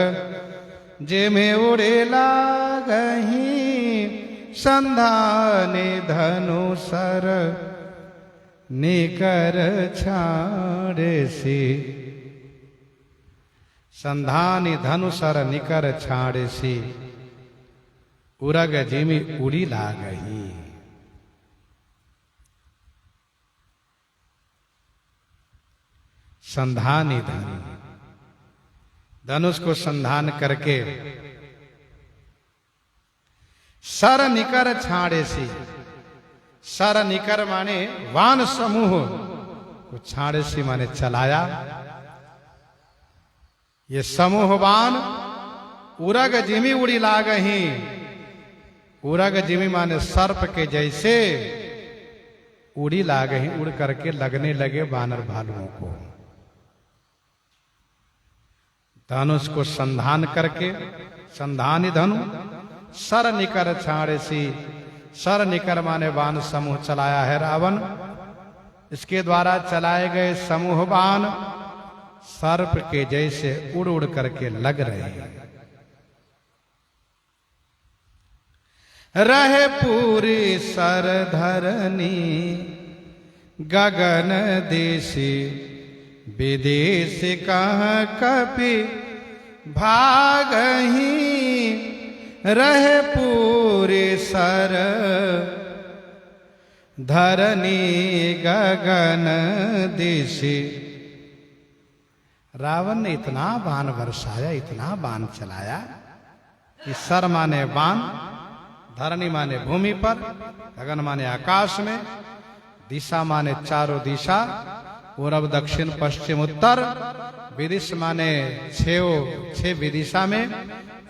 जे में उड़े लागही। संधानी धनुषर निकर छाड़े सी। संधानी धनुषर निकर छाड़े सी उरग जिमी उड़ी लागही। संधानी धनुष को संधान करके सर निकर छाड़े सी। सर निकर माने वान समूह को छाड़े सी माने चलाया। ये समूह वान उरग जिमी उड़ी लागही। उरग जिमी माने सर्प के जैसे उड़ी लागही, उड़ करके लगने लगे वानर भालुओं को। धनुष को संधान करके, संधानी धनु सर निकर छाड़े सी। सर निकर माने बाण समूह चलाया है रावण। इसके द्वारा चलाए गए समूह बाण सर्प के जैसे उड़ उड़ करके लग रहे हैं। रहे पूरी सर धरनी गगन देशी। विदेश कहाँ कपि भागही। रहे पूरे सर धरनी गगन दिशि। रावण ने इतना बाण बरसाया, इतना बाण चलाया कि सर माने बाण, धरनी माने भूमि पर, गगन माने आकाश में, दिशा माने चारों दिशा, पूर्व दक्षिण पश्चिम उत्तर, विदिश माने छह विदिशा में,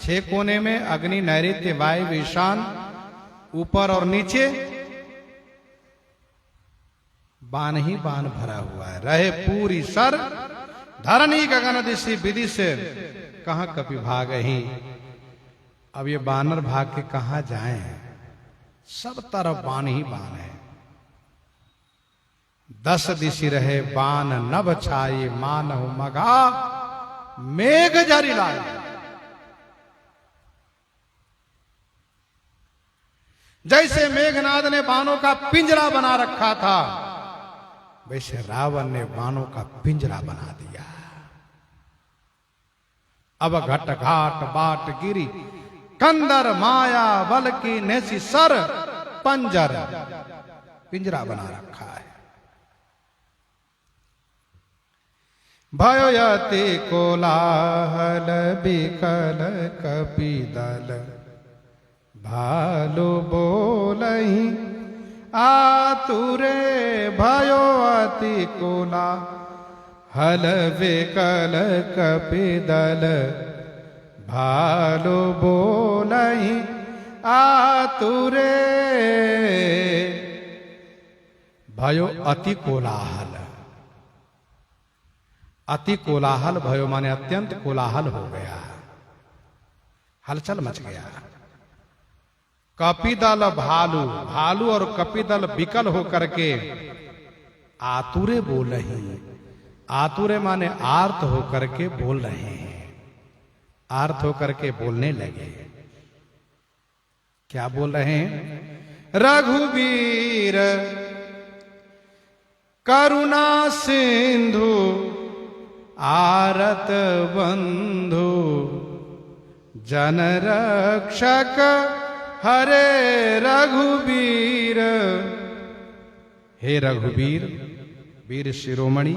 6 कोने में, अग्नि नैऋत्य वायु ईशान, ऊपर और नीचे, बाण ही बाण भरा हुआ है। रहे पूरी सर धरनी गगन दिशि विधि से कहां कपि भागहि। अब ये बानर भाग के कहां जाएं, सब तरफ बाण ही बाण है। 10 दिशि रहे बाण नभ छाई, मानहु मगा मेघ जरि लाए। जैसे मेघनाद ने बाणों का पिंजरा बना रखा था, वैसे रावण ने बाणों का पिंजरा बना दिया। अब घट घाट बाट गिरी कंदर माया बल की नेसी सर पंजर, पिंजरा बना रखा है। भयति कोलाहल बिकल कपिदल, भालु बोलहि आतुरे। भयो अति कोलाहल बिकल कपिदल, भालु बोलहि आतुरे। भयो अति कोलाहल, अति कोलाहल भयो माने अत्यंत कोलाहल हो गया, हलचल मच गया। कपिदल भालू, भालू और कपिदल विकल होकर के आतुरे बोल रही। आतुरे माने आर्त होकर के बोल रहे हैं, आर्त होकर के बोलने लगे। क्या बोल रहे हैं? रघुवीर करुणा सिंधु, आरत बंधु जन रक्षक हरे रघुवीर। हे रघुवीर, वीर शिरोमणि,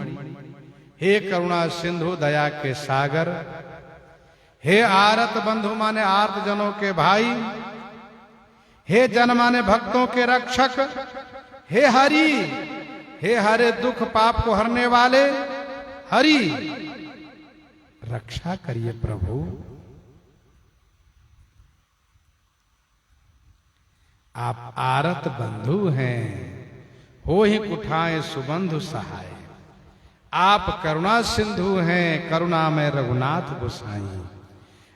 हे करुणा सिंधु दया के सागर, हे आरत बंधु माने आर्त जनों के भाई, हे जन माने भक्तों के रक्षक, हे हरि, हे हरे दुख पाप को हरने वाले हरि, रक्षा करिए प्रभु। आप आरत बंधु हैं, हो ही कुठाए सुबंधु सहाय। आप करुणा सिंधु हैं, करुणा में रघुनाथ गोसाई।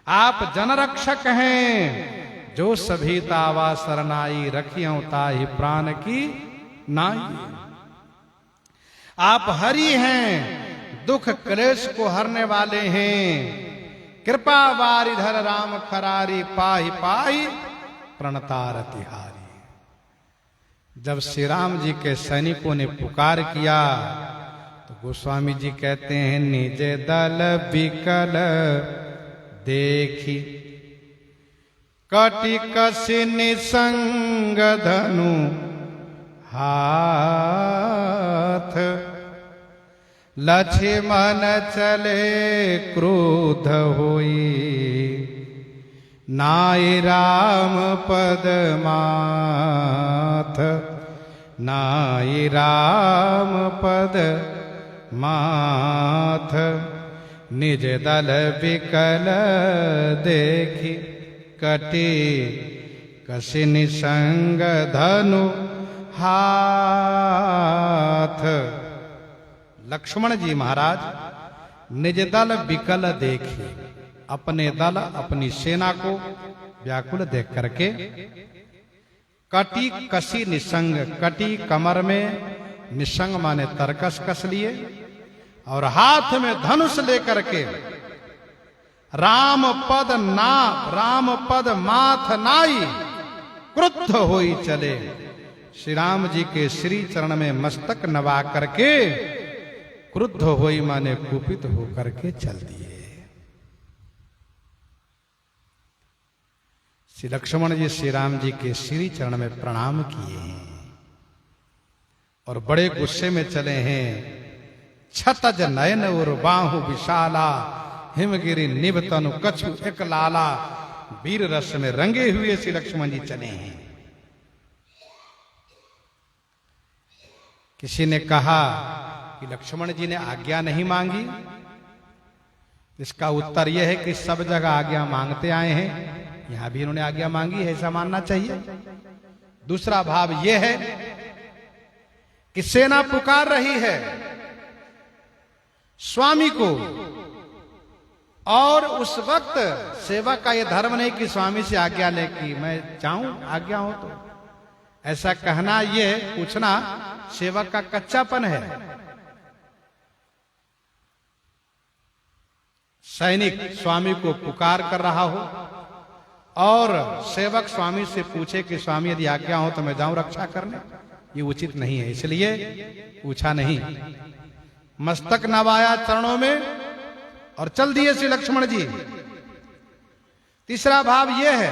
आप जन रक्षक हैं, जो सभी तावा सरनाई, रखियों ताहि प्राण की नाई। आप हरि हैं, दुख क्लेश को हरने वाले हैं। कृपा वारिधर राम खरारी, पाहि पाहि प्रणतार तिहारी। जब श्री राम जी के सैनिकों ने पुकार किया तो गोस्वामी जी कहते हैं, निज दल विकल देखी, कटि कसी निसंग धनु हाथ। लक्ष्मण चले क्रोध होई, नाई राम पद माथ। नाई राम पद माथ। निज दल विकल देखी, कटि कसी निसंग धनु हाथ। लक्ष्मण जी महाराज निज दल विकल देखी, अपने दल अपनी सेना को व्याकुल देख करके, कटी कसी निसंग, कटी कमर में, निसंग माने तरकस कस लिए, और हाथ में धनुष लेकर के राम पद माथ नाई, क्रुद्ध होई चले। श्री राम जी के श्री चरण में मस्तक नवा करके क्रुद्ध होई माने कुपित होकर के चल दिए। श्री लक्ष्मण जी श्री राम जी के श्री चरण में प्रणाम किए हैं और बड़े गुस्से में चले हैं। छतज नयन और बाहु विशाला, हिमगिरी निभ तनु कछु एक लाला। वीर रस में रंगे हुए श्री लक्ष्मण जी चले हैं। किसी ने कहा कि लक्ष्मण जी ने आज्ञा नहीं मांगी। इसका उत्तर यह है कि सब जगह आज्ञा मांगते आए हैं, यहां भी इन्होंने आज्ञा मांगी है, ऐसा मानना चाहिए। दूसरा भाव यह है कि सेना पुकार रही है स्वामी को, और उस वक्त सेवक का यह धर्म नहीं कि स्वामी से आज्ञा ले कि मैं जाऊं, आज्ञा हो तो। ऐसा कहना, यह पूछना सेवक का कच्चापन है। सैनिक स्वामी को पुकार कर रहा हो और सेवक स्वामी से पूछे कि स्वामी यदि आज्ञा हो तो मैं जाऊं रक्षा करने, ये उचित नहीं है, इसलिए पूछा नहीं। मस्तक नवाया चरणों में और चल दिए श्री लक्ष्मण जी। तीसरा भाव यह है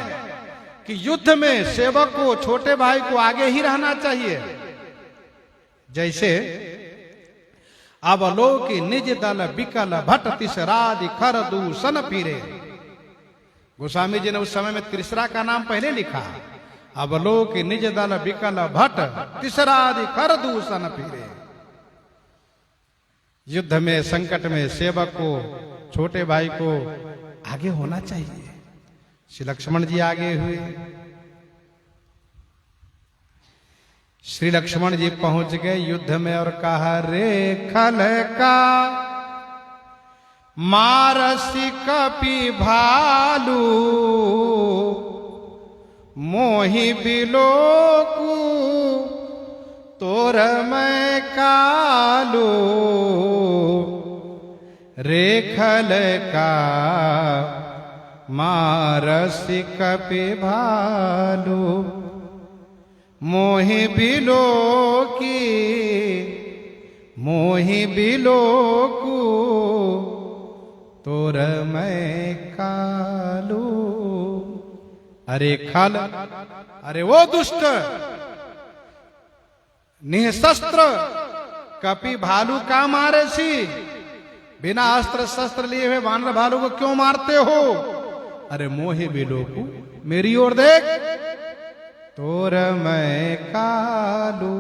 कि युद्ध में सेवक को, छोटे भाई को आगे ही रहना चाहिए। जैसे अवलोकि निज दल बिकल भट तिसरादि खर दूषण फिरे। गोस्वामी जी ने उस समय में तीसरा का नाम पहले लिखा, अवलोकि निज दल बिकल भट तिसरादि खर दूषण फिरे। युद्ध में, संकट में सेवक को, छोटे भाई को आगे होना चाहिए। श्री लक्ष्मण जी आगे हुए। श्री लक्ष्मण जी पहुंच गए युद्ध में और कहा, रे खल का मारसी कपि भालू, मोहि बिलोकू तोर मैं कालू। रे खल का मारसी कपि भालू, मोहि बिलोकी मोहि बिलोकू तोर मैं कालू। अरे खल, अरे वो दुष्ट निःशस्त्र कपि भालू का मारे सी, बिना अस्त्र शस्त्र लिए हुए वानर भालू को क्यों मारते हो? अरे मोहि बिलोकू, मेरी ओर देख, तोर मैं कालू,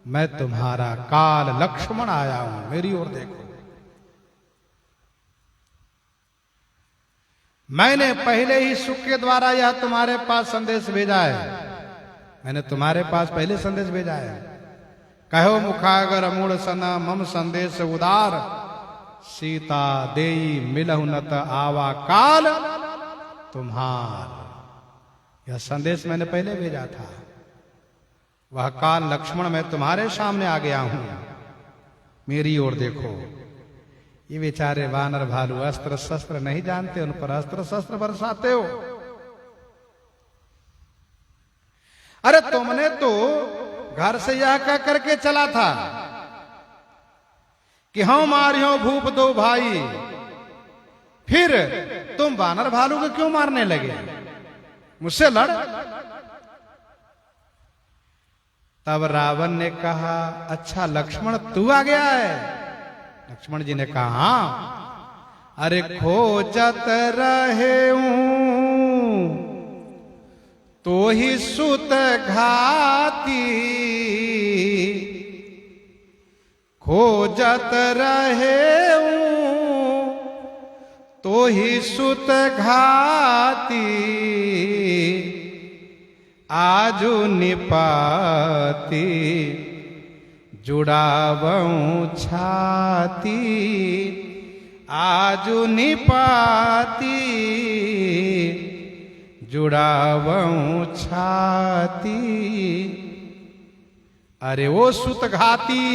मैं तुम्हारा काल लक्ष्मण आया हूं, मेरी ओर देखो। मैंने पहले ही सुख के द्वारा यह तुम्हारे पास संदेश भेजा है। मैंने तुम्हारे पास पहले संदेश भेजा है। कहो मुखागर मूढ़ सना मम संदेश उदार, सीता देई मिलहु नत आवा काल तुम्हार। यह संदेश मैंने पहले भेजा था। वह काल लक्ष्मण मैं तुम्हारे सामने आ गया हूं, मेरी ओर देखो। ये बेचारे वानर भालू अस्त्र शस्त्र नहीं जानते, उन पर अस्त्र शस्त्र बरसाते हो। अरे तुमने तो घर से यह कह करके चला था कि हम मारियो भूप दो भाई, फिर तुम वानर भालू को क्यों मारने लगे? मुझसे लड़। तब रावण ने कहा, अच्छा लक्ष्मण तू आ गया है? लक्ष्मण जी ने कहा, हाँ। अरे खोजत रहे हूं तो ही सुत घाती, खोजत रहे हूं तो ही सुत घाती, आजू निपाती जुड़ावऊं छाती, आजू निपाती जुड़ावऊं छाती। अरे वो सुतघाती,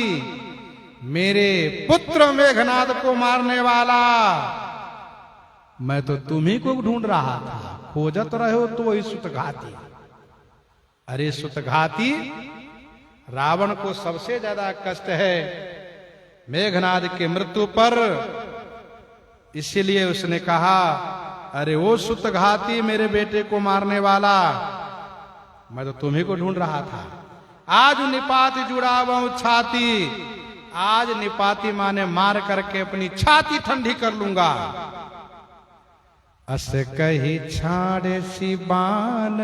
मेरे पुत्र मेघनाद को मारने वाला, मैं तो तुम्ही को ढूंढ रहा था। खोजत रहे हो तो वही सुतघाती। अरे सुतघाती, रावण को सबसे ज्यादा कष्ट है मेघनाद की मृत्यु पर, इसीलिए उसने कहा, अरे वो सुतघाती मेरे बेटे को मारने वाला, मैं तो तुम्ही को ढूंढ रहा था। आज निपाती जुड़ावऊं छाती, आज निपाती माने मार करके अपनी छाती ठंडी कर लूंगा। अस कही छाड़े सी बान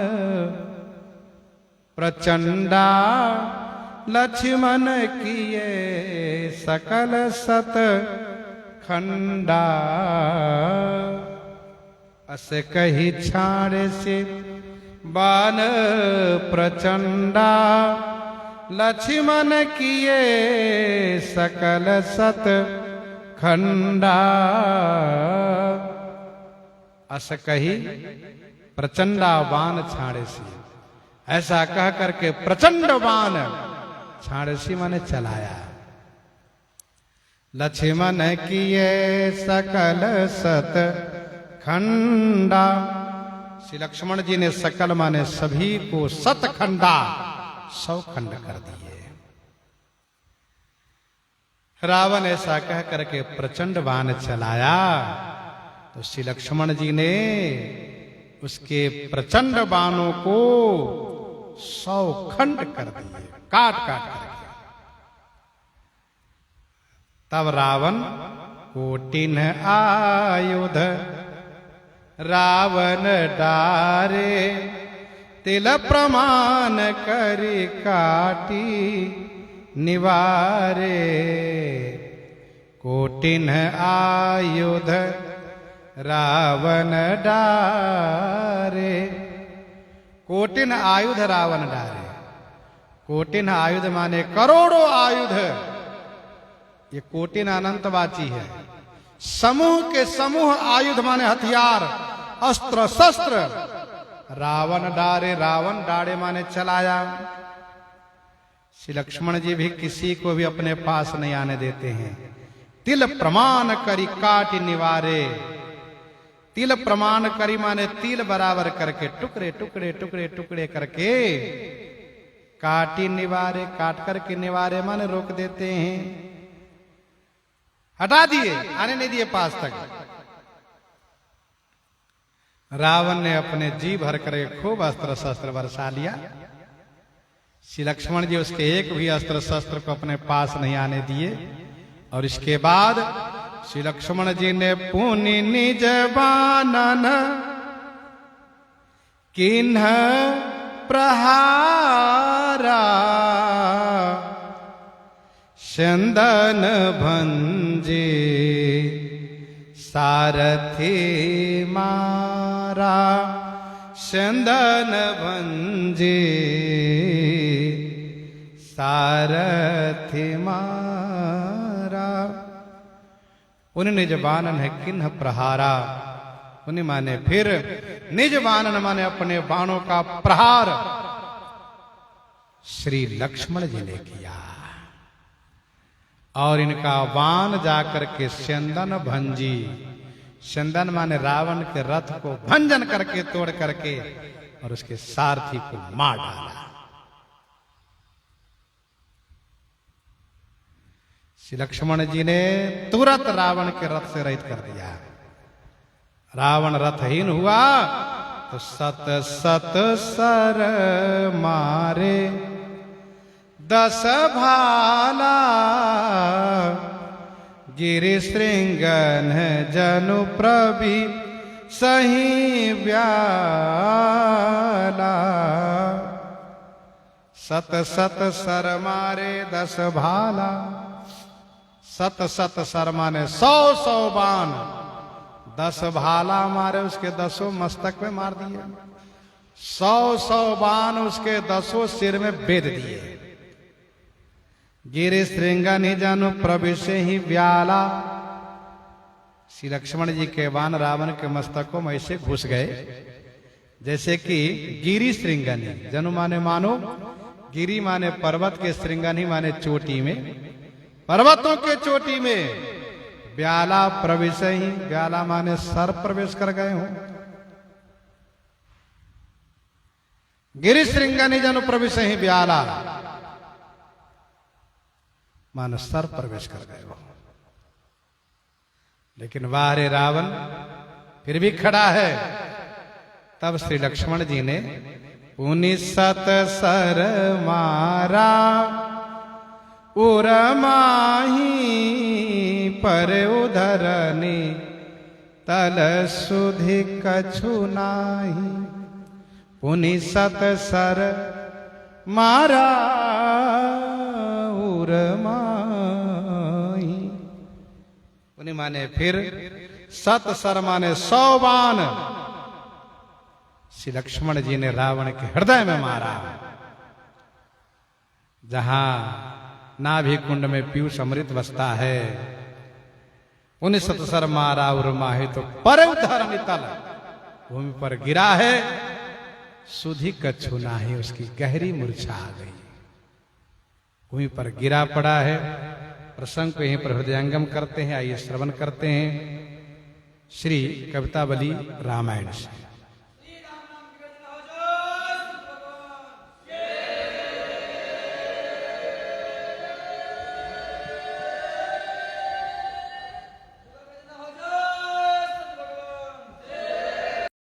प्रचंडा, लक्ष्मण किए सकल सत खंडा। अस कही छाड़े से बान प्रचंडा, लक्ष्मण किए सकल सत खंडा। अस कही प्रचंडा बाण छाड़ेसी, ऐसा कह करके प्रचंड बाण छाड़ेसी माने चलाया। लक्ष्मण किए सकल सत खंडा। श्री लक्ष्मण जी ने सकल माने सभी को सतखंडा 100 खंड कर दिए। रावण ऐसा कह करके प्रचंड बाण चलाया तो श्री लक्ष्मण जी ने उसके प्रचंड बाणों को 100 खंड कर दिए, काट काट करके। तब रावण कोटिन आयुध रावण डारे, तिल प्रमाण करी काटी निवारे। कोटिन आयुध रावण डारे, कोटिन आयुध रावण डारे। कोटिन आयुध माने करोड़ों आयुध, ये कोटिन अनंतवाची है। समूह के समूह आयुध माने हथियार, अस्त्र शस्त्र। रावण डारे, रावण डारे माने चलाया। श्री लक्ष्मण जी भी किसी को भी अपने पास नहीं आने देते हैं। तिल प्रमाण करी काटी निवारे। तिल प्रमाण करी माने तिल बराबर करके टुकड़े टुकड़े टुकड़े टुकड़े करके काटी निवारे, काट करके निवारे माने रोक देते हैं, हटा दिए, आने नहीं दिए पास तक। रावण ने अपने जी भर कर खूब अस्त्र शस्त्र बरसा लिया। श्री लक्ष्मण जी उसके एक भी अस्त्र शस्त्र को अपने पास नहीं आने दिए। और इसके बाद श्री लक्ष्मण जी ने पुनि निज बानन किन्ह प्रहारा। चंदन भंजे सारथी मारा। चंदन भंजे सारथी मारा। उन्हें निज बानन है किन्ह प्रहारा। उन्हें माने फिर निज बानन माने अपने बाणों का प्रहार श्री लक्ष्मण जी ने किया। और इनका बाण जाकर के चंदन भंजी, चंदन माने रावण के रथ को भंजन करके तोड़ करके और उसके सारथी को मार डाला। श्री लक्ष्मण जी ने तुरंत रावण के रथ से रहित कर दिया। रावण रथहीन हुआ तो सत सत सर मारे 10 भाला। गिरि श्रृंगन जनु प्रभि सही व्याला। सत सत सर मारे 10 भाला। सत सत सर माने 100 बाण। 10 भाला मारे उसके 10 मस्तक में मार दिए। 100 बाण उसके 10 सिर में बेध दिए। गिरि श्रृंगन ही जानु प्रविश ही व्याला। श्री लक्ष्मण जी के बाण रावण के मस्तकों में ऐसे घुस गए जैसे कि गिरि श्रृंगनी, जनु माने मानो, गिरि माने पर्वत के, श्रृंगनी माने चोटी में, पर्वतों के चोटी में। व्याला प्रविश ही, व्याला माने सर प्रवेश कर गए हो। गिरि श्रृंगनी जनु प्रविश ही व्याला मानो सर प्रवेश कर गए हो। लेकिन वारे रावण फिर भी खड़ा है। तब श्री लक्ष्मण जी ने पुनि सत सर मारा। उरमाही पर उधरनी तल सुधि कछु नाही। पुनि सत सर मारा उरमाही। उन्हें माने फिर सत सर माने 100 बाण श्री लक्ष्मण जी ने रावण के हृदय में मारा। जहां नाभि कुंड में पीयूष अमृत बसता है, उन सतसर मारा और माहे तो पर उधर नितल, भूमि पर गिरा है, सुधी कछु नाहि, उसकी गहरी मूर्छा आ गई, भूमि पर गिरा पड़ा है। प्रसंग को यहीं पर हृदयंगम करते हैं। आइए श्रवण करते हैं श्री कवितावली रामायण से।